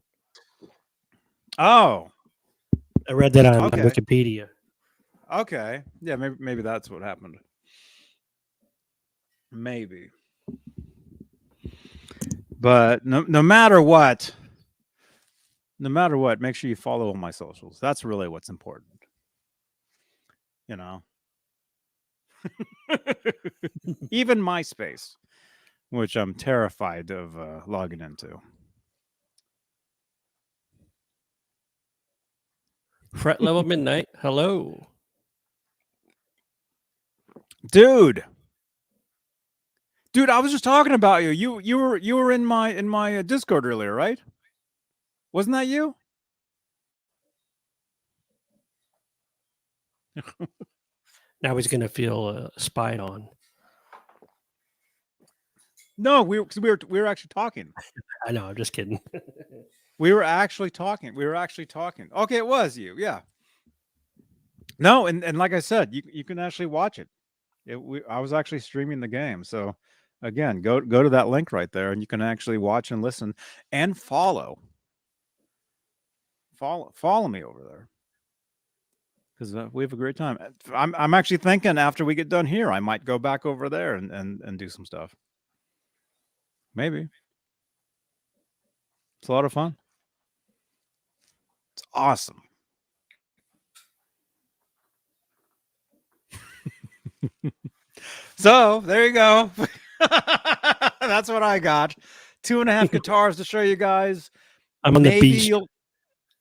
Oh, I read that on Wikipedia. Okay, yeah, maybe that's what happened. Maybe, but no matter what, make sure you follow all my socials. That's really what's important. You know, even MySpace, which I'm terrified of logging into. Fret level midnight. Hello, dude. I was just talking about you. You were in my Discord earlier, right? Wasn't that you? Now he's gonna feel spied on. No, we were actually talking. I know. I'm just kidding. We were actually talking. Okay, it was you. Yeah. No, and like I said, you can actually watch it. I was actually streaming the game. So again, go to that link right there, and you can actually watch and listen and follow me over there because we have a great time. I'm actually thinking after we get done here, I might go back over there and do some stuff. Maybe it's a lot of fun. It's awesome. So there you go. That's what I got. 2.5 guitars to show you guys. I'm on the B.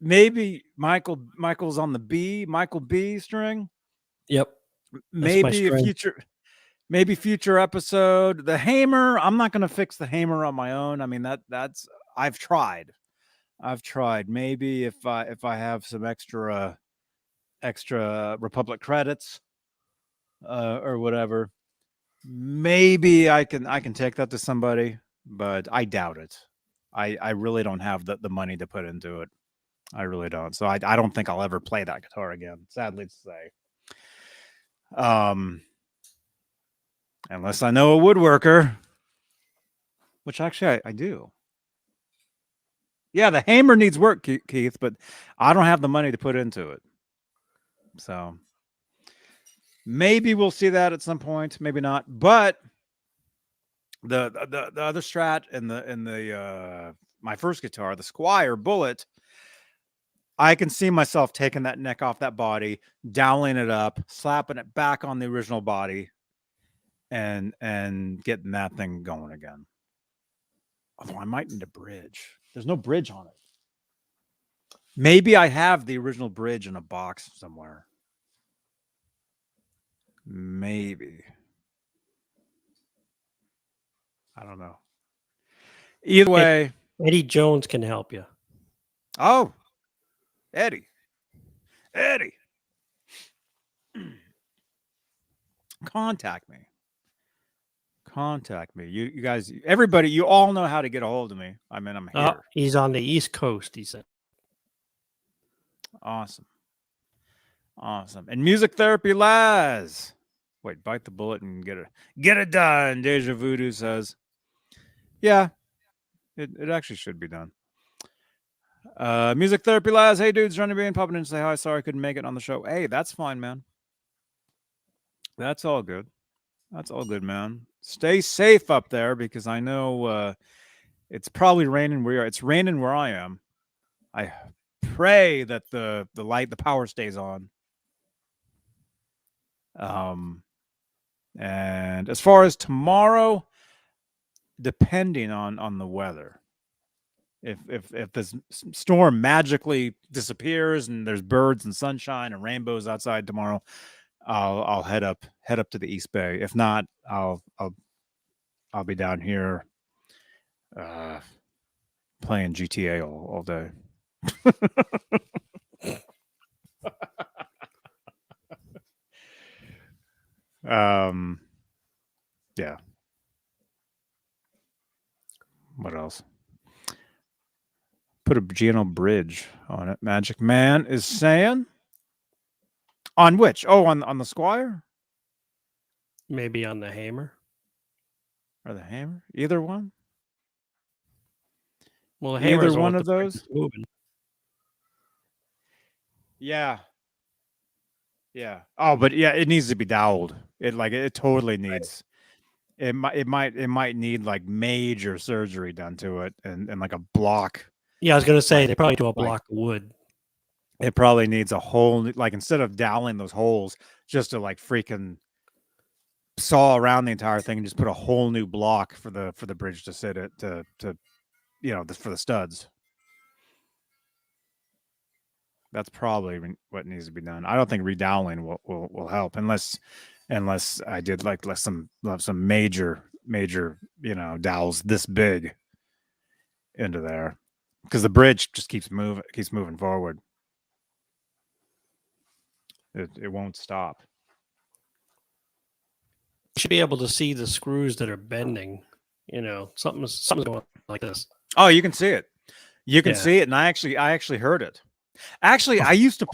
Maybe Michael's on the B. Michael B string. Yep. Maybe a future episode. The hammer. I'm not going to fix the hammer on my own. I mean that's I've tried. Maybe if I have some extra Republic credits or whatever, maybe I can take that to somebody, but I doubt it. I really don't have the money to put into it. I really don't. So I don't think I'll ever play that guitar again, sadly to say. Unless I know a woodworker, which actually I do. Yeah, the hammer needs work, Keith, but I don't have the money to put into it. So maybe we'll see that at some point, maybe not. But the other Strat and the my first guitar, the Squire Bullet, I can see myself taking that neck off that body, doweling it up, slapping it back on the original body, and getting that thing going again. Although I might need a bridge. There's no bridge on it. Maybe I have the original bridge in a box somewhere. Maybe. I don't know. Either way, Eddie Jones can help you. Oh, Eddie. Contact me. Contact me. You guys, everybody, you all know how to get a hold of me. I mean, I'm here. He's on the East Coast, he said. Awesome. Awesome. And Music Therapy Laz. Wait, bite the bullet and get it done. Deja Voodoo says. Yeah, it actually should be done. Music Therapy Laz. Hey dudes, Johnny Beane popping in to say hi. Sorry I couldn't make it on the show. Hey, that's fine, man. That's all good. That's all good, man. Stay safe up there because I know it's probably raining where it's raining where I am. I pray that the power stays on. And as far as tomorrow, depending on the weather, if this storm magically disappears and there's birds and sunshine and rainbows outside tomorrow, I'll head up to the East Bay. If not, I'll be down here playing GTA all day. Yeah. What else? Put a Geno bridge on it. Magic Man is saying. On which? Oh, on the Squire? Maybe on the Hammer. Or the Hammer? Either one? Well, the Hammer's either one of those? Moving. Yeah. Yeah. Oh, but yeah, it needs to be doweled. It totally needs. It might need like major surgery done to it and like a block. Yeah, I was gonna say they probably do a block of wood. It probably needs a whole, like, instead of doweling those holes, just to like freaking saw around the entire thing and just put a whole new block for the bridge to sit it to for the studs. That's probably what needs to be done. I don't think redoweling will help unless I did like some major dowels this big into there, because the bridge just keeps moving forward. It won't stop. You should be able to see the screws that are bending. Something's going like this. Oh, you can see it. You can see it, and I actually heard it. Actually, I used to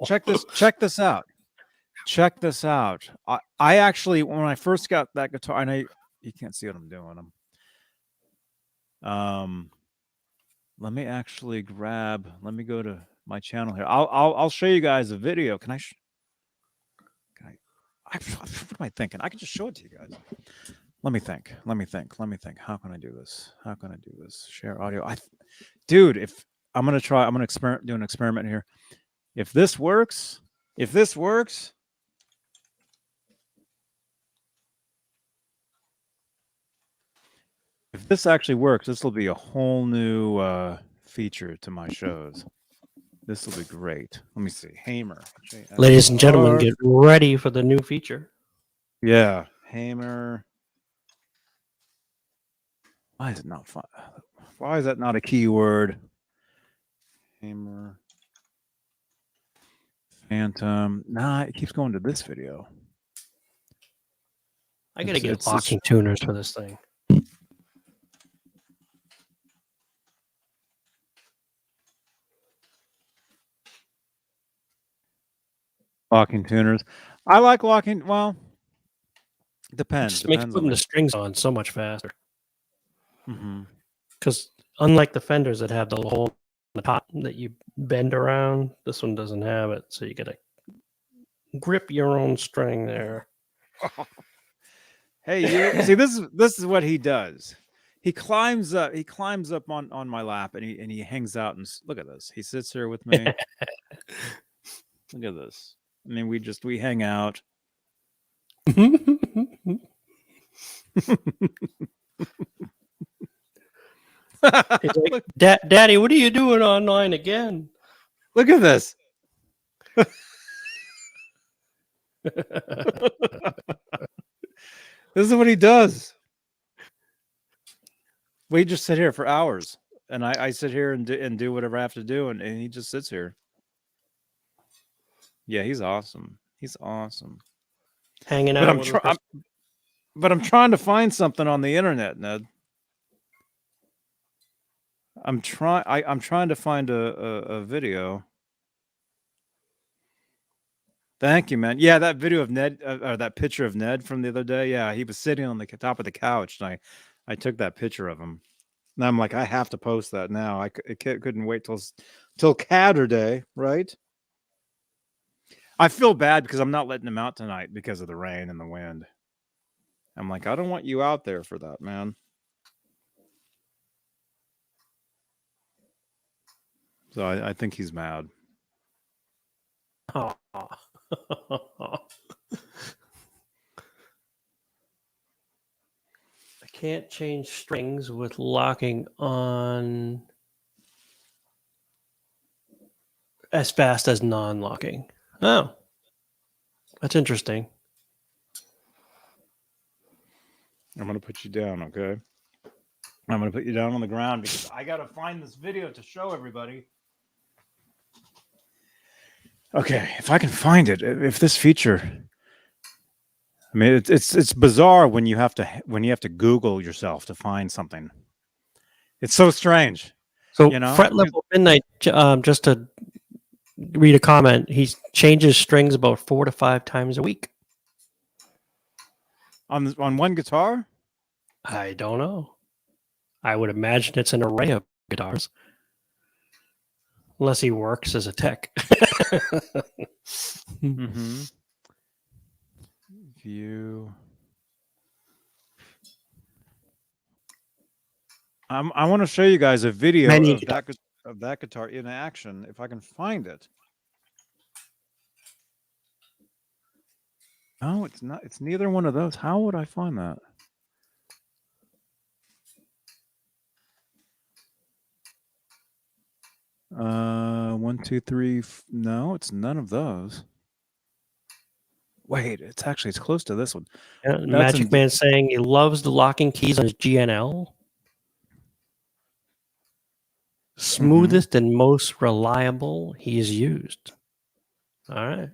check this out. Check this out. I actually, when I first got that guitar, I know you can't see what I'm doing. Let me actually grab. Let me go to my channel here. I'll show you guys a video. Can I? What am I thinking? I can just show it to you guys. Let me think. How can I do this? Share audio. Dude, do an experiment here. If this works, if this actually works, this will be a whole new feature to my shows. This will be great. Let me see. Hammer. Ladies and gentlemen, get ready for the new feature. Yeah. Hammer. Why is it not fun? Why is that not a keyword? Hammer. Phantom. Nah, it keeps going to this video. I gotta get locking tuners for this thing. Locking tuners. I like locking. Well, depends. It just makes putting the strings on so much faster. Because unlike the Fenders that have the hole in the top that you bend around, this one doesn't have it. So you gotta grip your own string there. Hey, you see, this is what he does. He climbs up on my lap and he hangs out and look at this. He sits here with me. Look at this. I mean, we hang out. He's like, Daddy, what are you doing online again? Look at this. This is what he does. We just sit here for hours, and I sit here and do whatever I have to do, and he just sits here. Yeah, he's awesome. He's awesome. Hanging out with But I'm trying to find something on the internet, Ned. I'm trying to find a video. Thank you, man. Yeah, that video of Ned, or that picture of Ned from the other day. Yeah, he was sitting on the top of the couch, and I took that picture of him. And I'm like, I have to post that now. I couldn't wait till Catterday, right? I feel bad because I'm not letting him out tonight because of the rain and the wind. I'm like, I don't want you out there for that, man. So I think he's mad. Oh. I can't change strings with locking on as fast as non-locking. Oh, that's interesting. I'm going to put you down, okay? I'm going to put you down on the ground because I got to find this video to show everybody. Okay, if I can find it, if this feature, I mean, it's bizarre when you have to Google yourself to find something. It's so strange. So you know, Fret Level Midnight, just to read a comment, he changes strings about 4 to 5 times a week. On one guitar? I don't know. I would imagine it's an array of guitars. Unless he works as a tech. Mm-hmm. View. I want to show you guys a video of that guitar in action if I can find it. No, it's not. It's neither one of those. How would I find that? One, two, three. No, it's none of those. Wait, it's close to this one. Yeah, Magic Man saying he loves the locking keys on his GNL. Smoothest and most reliable he's used. All right.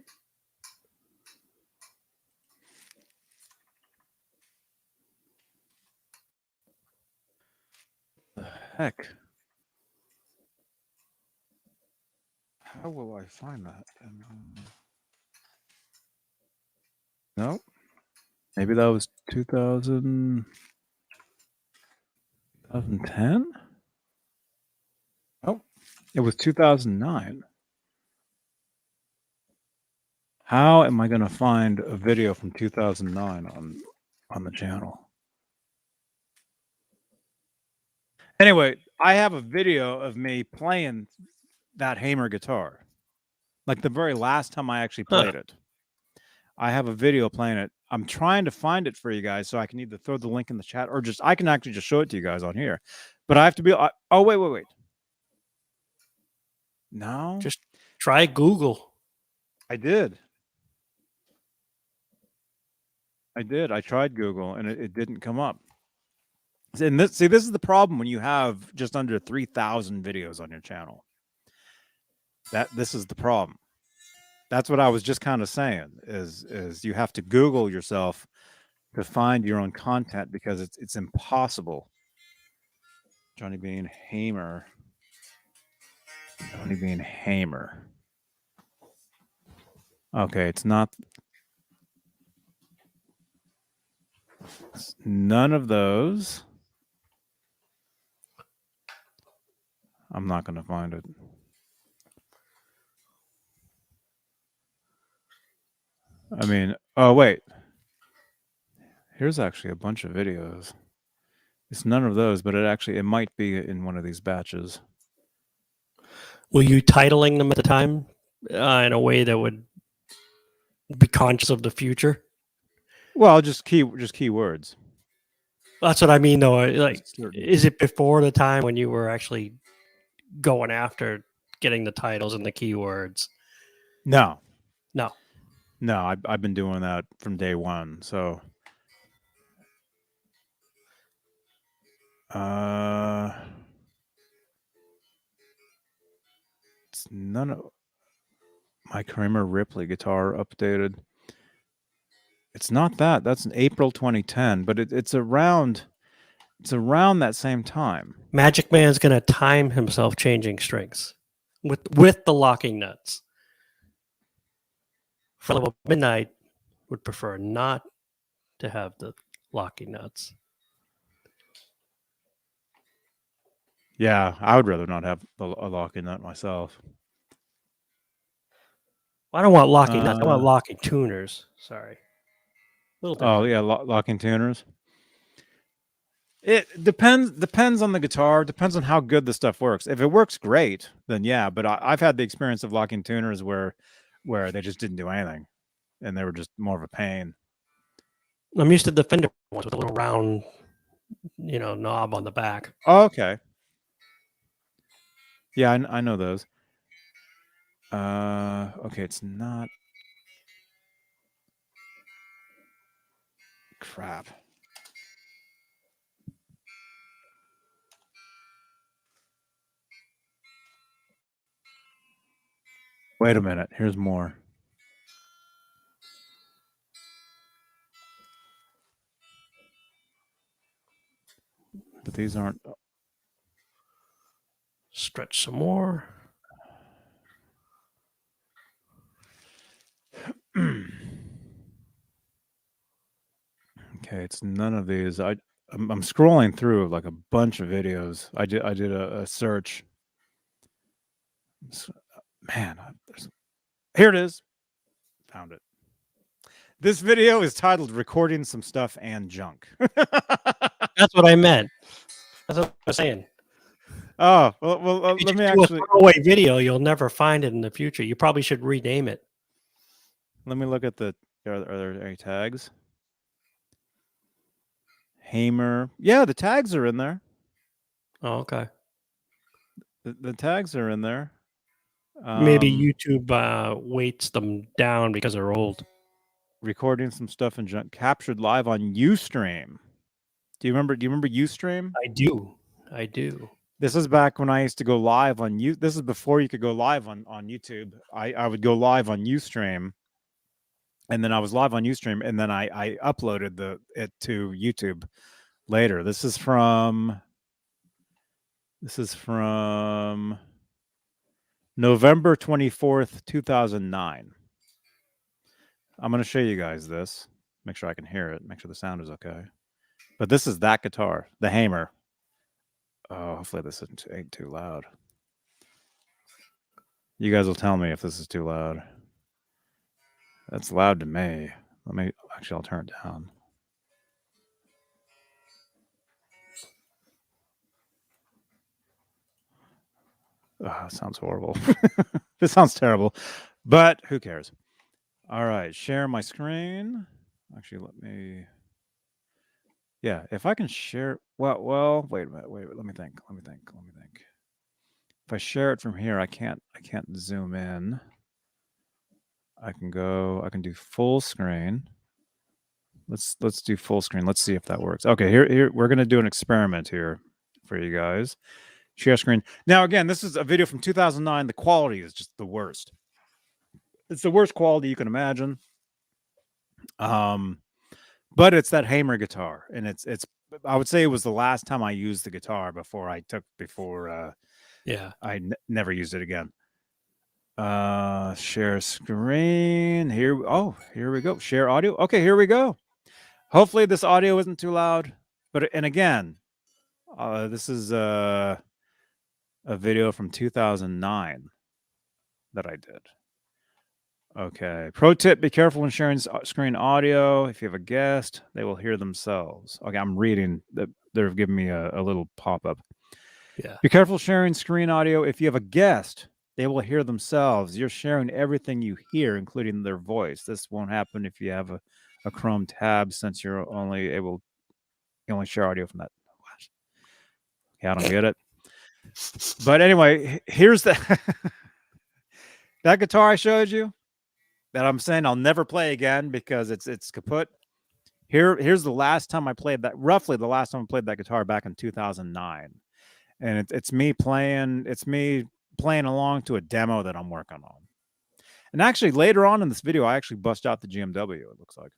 The heck? How will I find that? No. Maybe that was 2010? Oh, it was 2009. How am I going to find a video from 2009 on the channel? Anyway, I have a video of me playing that Hamer guitar. Like the very last time I actually played it. I have a video playing it. I'm trying to find it for you guys so I can either throw the link in the chat or I can actually just show it to you guys on here. But I have to be, oh, wait. No. Just try Google. I did. I tried Google and it didn't come up. And this is the problem when you have just under 3,000 videos on your channel. This is the problem. That's what I was just kind of saying is you have to Google yourself to find your own content because it's impossible. Johnny Beane Hamer. Johnny Beane Hamer. Okay, it's not. It's none of those. I'm not going to find it. I mean, oh, wait. Here's actually a bunch of videos. It's none of those, but it might be in one of these batches. Were you titling them at the time in a way that would be conscious of the future? Well, just keywords. That's what I mean, though. Like, is it before the time when you were actually going after getting the titles and the keywords? No. I've been doing that from day one. So, it's none of my Kramer Ripley guitar updated. It's not that. That's in April 2010, but it's around that same time. Magic Man's going to time himself changing strings with the locking nuts. Fellow Midnight would prefer not to have the locking nuts. Yeah, I would rather not have a locking nut myself. I don't want locking nuts. I want locking tuners. Sorry. Oh yeah, locking tuners. It depends on the guitar. Depends on how good the stuff works. If it works great, then yeah. But I've had the experience of locking tuners where they just didn't do anything, and they were just more of a pain. I'm used to the Fender ones with a little round, knob on the back. Oh, okay. Yeah, I know those. Okay, it's not. Crap. Wait a minute. Here's more. But these aren't. Stretch some more. Okay, it's none of these. I'm scrolling through like a bunch of videos. I did a search. Man, here it is. Found it. This video is titled "Recording Some Stuff and Junk." That's what I meant. That's what I was saying. Oh, well let me actually do a throwaway video. You'll never find it in the future. You probably should rename it. Let me look at the. Are there any tags? Hamer. Yeah, the tags are in there. Oh, okay. The tags are in there. Maybe YouTube weights them down because they're old. Recording some stuff and junk captured live on Ustream. Do you remember Ustream? I do. This is back when I used to go live on you. This is before you could go live on YouTube. I would go live on Ustream, and then I was live on Ustream, and then I uploaded it to YouTube later. This is from November 24th, 2009. I'm going to show you guys this. Make sure I can hear it. Make sure the sound is okay. But this is that guitar, the Hamer. Oh, hopefully this ain't too loud. You guys will tell me if this is too loud. That's loud to me. I'll turn it down. Oh, it sounds horrible. This sounds terrible, but who cares? All right, share my screen. Actually, let me. Yeah, if I can share. Well, wait a minute. Wait. Let me think. If I share it from here, I can't zoom in. I can do full screen. Let's do full screen. Let's see if that works. Okay, here we're gonna do an experiment here for you guys. Share screen. Now again, this is a video from 2009. The quality is just the worst. It's the worst quality you can imagine. But it's that Hamer guitar, and it's. I would say it was the last time I used the guitar before I never used it again. Share screen here. Oh, here we go. Share audio. Okay, here we go. Hopefully this audio isn't too loud. And again, this is a video from 2009 that I did. Okay. Pro tip: be careful when sharing screen audio. If you have a guest, they will hear themselves. Okay, I'm reading that they're giving me a little pop-up. Yeah. Be careful sharing screen audio. If you have a guest, they will hear themselves. You're sharing everything you hear, including their voice. This won't happen if you have a Chrome tab, since you only share audio from that. Yeah, I don't get it. But anyway, here's that guitar I showed you that I'm saying I'll never play again because it's kaput. Here's the last time I played that. Roughly the last time I played that guitar, back in 2009, and it's me playing along to a demo that I'm working on. And actually, later on in this video, I actually bust out the GMW. It looks like.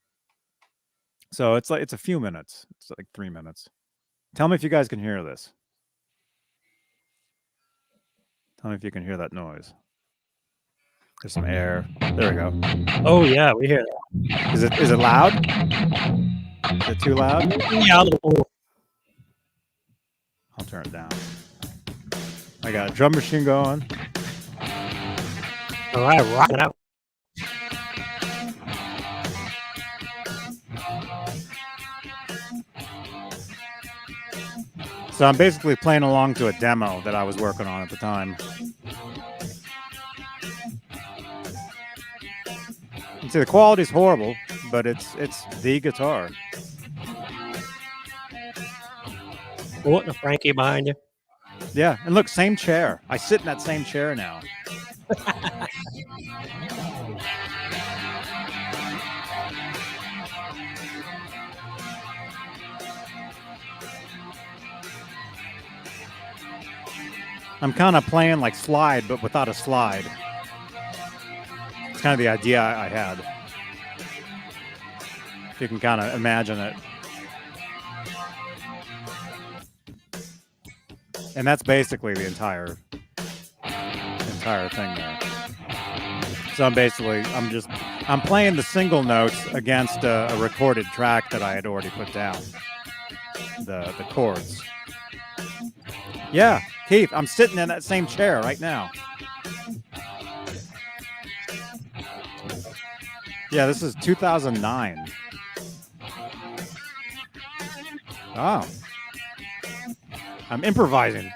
So it's a few minutes. It's like 3 minutes. Tell me if you guys can hear this. Tell me if you can hear that noise. There's some air. There we go. Oh yeah, we hear that. Is it loud? Is it too loud? Yeah, a little. I'll turn it down. I got a drum machine going. All right, rock it out. So I'm basically playing along to a demo that I was working on at the time. You see, the quality's horrible, but it's the guitar. What, the Frankie behind you? Yeah, and look, same chair. I sit in that same chair now. I'm kind of playing like slide, but without a slide. It's kind of the idea I had. If you can kind of imagine it. And that's basically the entire thing there. So I'm playing the single notes against a recorded track that I had already put down. The chords. Yeah, Keith, I'm sitting in that same chair right now. Yeah, this is 2009. Oh. I'm improvising.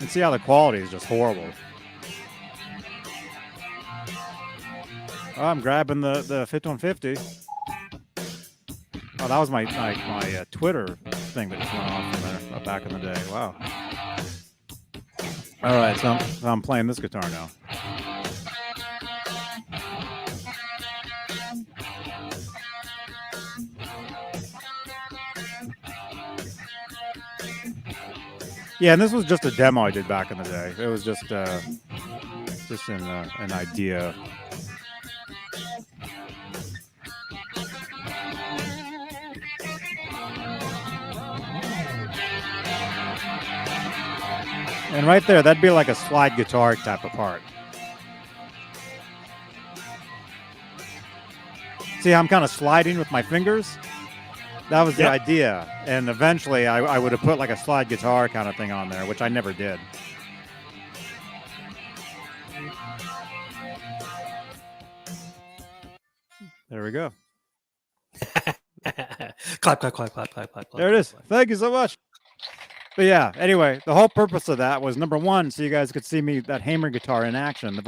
And see how the quality is just horrible. Oh, I'm grabbing the 5150. Oh, that was my Twitter thing that just went off from there back in the day. Wow. All right, so I'm playing this guitar now. Yeah, and this was just a demo I did back in the day. It was just an idea. And right there, that'd be like a slide guitar type of part. See, I'm kind of sliding with my fingers. That was the idea. And eventually I would have put like a slide guitar kind of thing on there, which I never did. There we go. Clap, clap, clap, clap, clap, clap. There it is. Thank you so much. But yeah, anyway, the whole purpose of that was number one, so you guys could see me, that hammer guitar in action,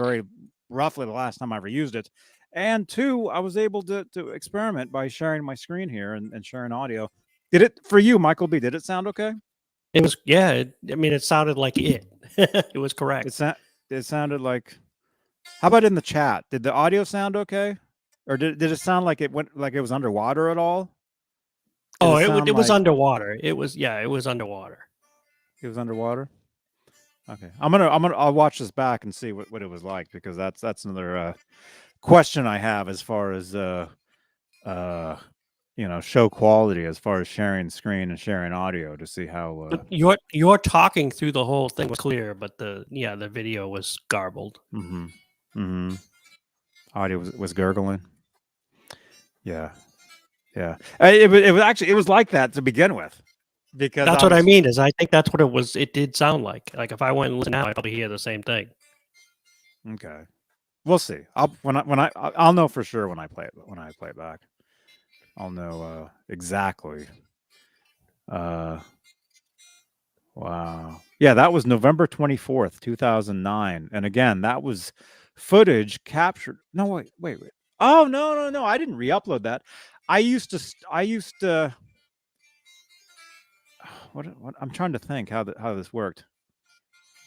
roughly the last time I ever used it. And two, I was able to experiment by sharing my screen here and sharing audio. Did it for you, Michael B? Did it sound okay? It was, yeah. It sounded like it. It was correct. It sounded like. How about in the chat? Did the audio sound okay, or did it sound like it went like it was underwater at all? It was underwater. It was underwater. It was underwater. Okay, I'll watch this back and see what it was like, because that's another question I have as far as show quality, as far as sharing screen and sharing audio, to see how your talking through the whole thing was clear, but the video was garbled. Audio was gurgling. Yeah. It was like that to begin with, because that's what I mean. Is I think that's what it was. It did sound like if I went and listened now, I'd probably hear the same thing. Okay, we'll see. I'll know for sure when I play it back. I'll know exactly. Wow. Yeah, that was November 24th, 2009, and again, that was footage captured. No, wait. Oh no! I didn't re-upload that. I used to. What I'm trying to think how this worked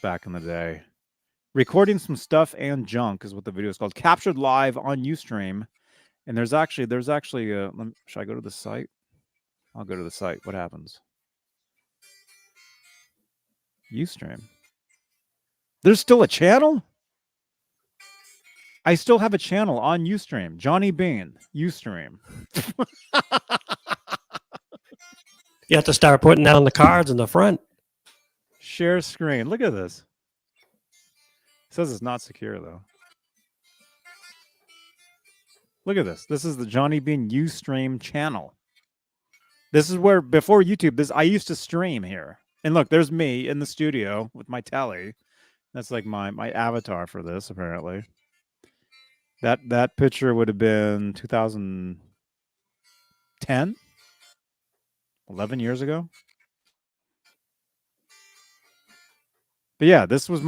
back in the day. Recording some stuff and junk is what the video is called. Captured live on Ustream. And there's actually should I go to the site? I'll go to the site. What happens? Ustream. There's still a channel? I still have a channel on Ustream. Johnny Beane, Ustream. You have to start putting down the cards in the front. Share screen. Look at this. It says it's not secure, though. Look at this. This is the Johnny Beane Ustream channel. This is where, before YouTube, I used to stream here. And look, there's me in the studio with my telly. That's like my avatar for this, apparently. That picture would have been 2010? 11 years ago? But yeah, this was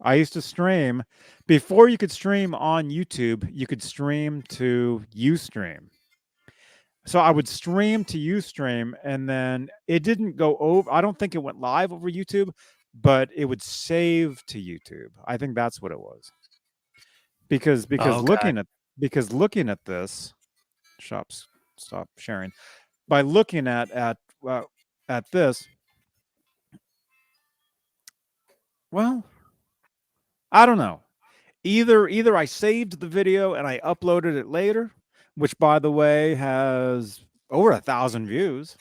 I used to stream. Before you could stream on YouTube, you could stream to Ustream. So I would stream to Ustream, and then it didn't go over. I don't think it went live over YouTube, but it would save to YouTube. I think that's what it was. Because looking at this, stop sharing. By looking at this, well, I don't know. Either I saved the video and I uploaded it later, which, by the way, has over 1,000 views,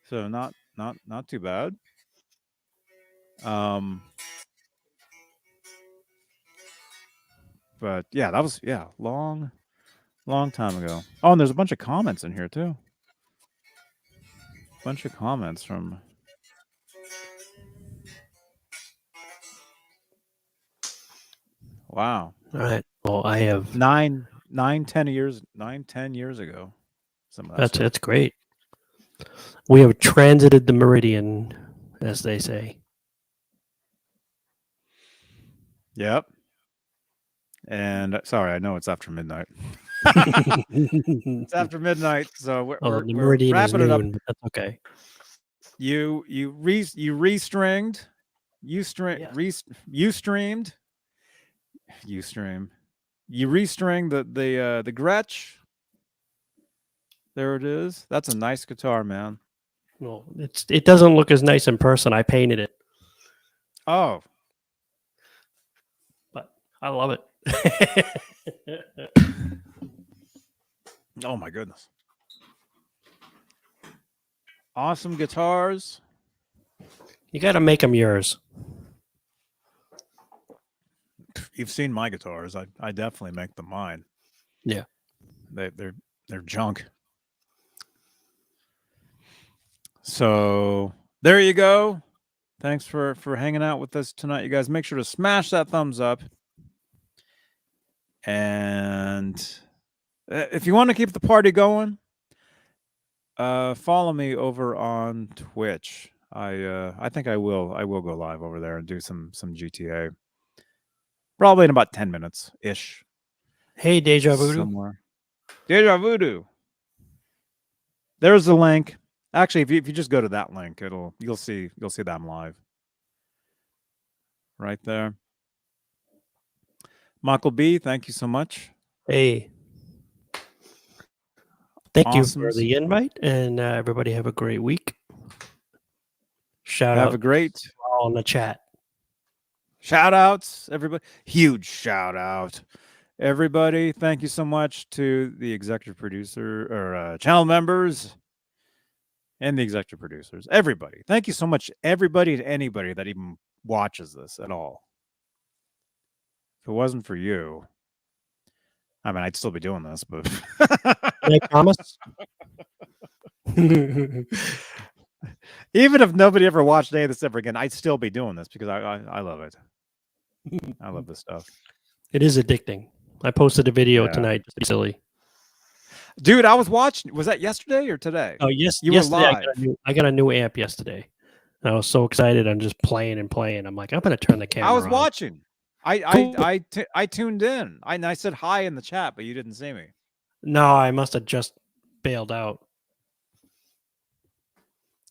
so not too bad. But yeah, that was long time ago. Oh, and there's a bunch of comments in here too. Bunch of comments from. Wow. All right. Well, I have 10 years ago. Some of that's great. We have transited the meridian, as they say. Yep. And sorry, I know it's after midnight. It's after midnight, so we're wrapping it up. But that's okay. You restringed. You streamed. You restring the Gretsch. There it is. That's a nice guitar, man. Well, it doesn't look as nice in person. I painted it. Oh. But I love it. Oh my goodness. Awesome guitars. You got to make them yours. You've seen my guitars. I definitely make them mine. Yeah. They're junk. So there you go. Thanks for hanging out with us tonight, you guys. Make sure to smash that thumbs up. And if you want to keep the party going, follow me over on Twitch. I think I will go live over there and do some GTA. Probably in about 10 minutes ish. Hey, Deja Voodoo. Somewhere. Deja Voodoo. There's the link. Actually, if you just go to that link, you'll see that I'm live. Right there. Michael B, thank you so much. Hey. Thank you for the invite, and everybody have a great week. Shout out. Have a great all in the chat. Shout outs, everybody. Huge shout out. Everybody, thank you so much to the executive producer or channel members and the executive producers. Everybody. Thank you so much, everybody and anybody that even watches this at all. If it wasn't for you, I mean, I'd still be doing this, but I promise. Even if nobody ever watched any of this ever again, I'd still be doing this because I love it. I love this stuff. It is addicting. I posted a video tonight. Just be silly. Dude, I was watching. Was that yesterday or today? Oh, yes. You were live. I got a new amp yesterday. I was so excited. I'm just playing and playing. I'm like, I'm going to turn the camera on. I was watching. I tuned in. I said hi in the chat, but you didn't see me. No, I must have just bailed out.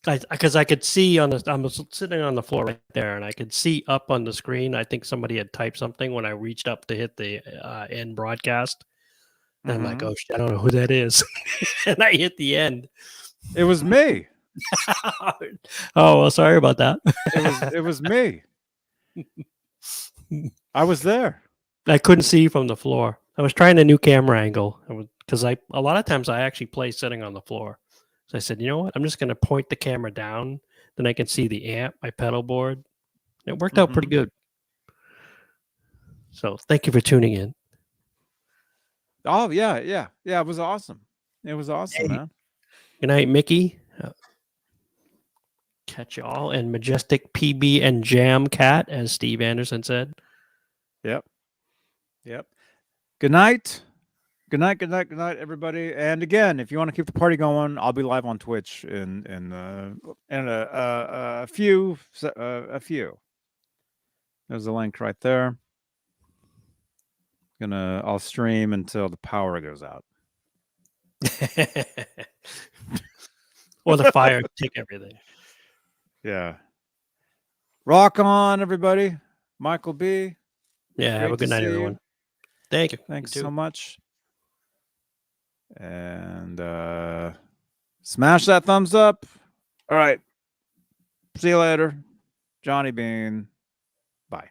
Because I could see I'm sitting on the floor right there, and I could see up on the screen. I think somebody had typed something when I reached up to hit the end broadcast. And I'm like, oh shit, I don't know who that is. And I hit the end. It was me. Oh, well, sorry about that. It was me. I was there. I couldn't see from the floor. I was trying a new camera angle because a lot of times I actually play sitting on the floor. So I said, you know what? I'm just going to point the camera down. Then I can see the amp, my pedal board. It worked out pretty good. So thank you for tuning in. Oh, yeah. It was awesome. It was awesome, man. Good night, Mickey. Catch y'all. And Majestic PB and Jam Cat, as Steve Anderson said. Yep. Good night. Good night, everybody. And again, if you want to keep the party going, I'll be live on Twitch in a few. There's a link right there. I'll stream until the power goes out. Or the fire take everything. Yeah. Rock on, everybody. Michael B. Yeah, have a good night, everyone. Thank you. Thanks so much. And smash that thumbs up. All right. See you later. Johnny Beane. Bye.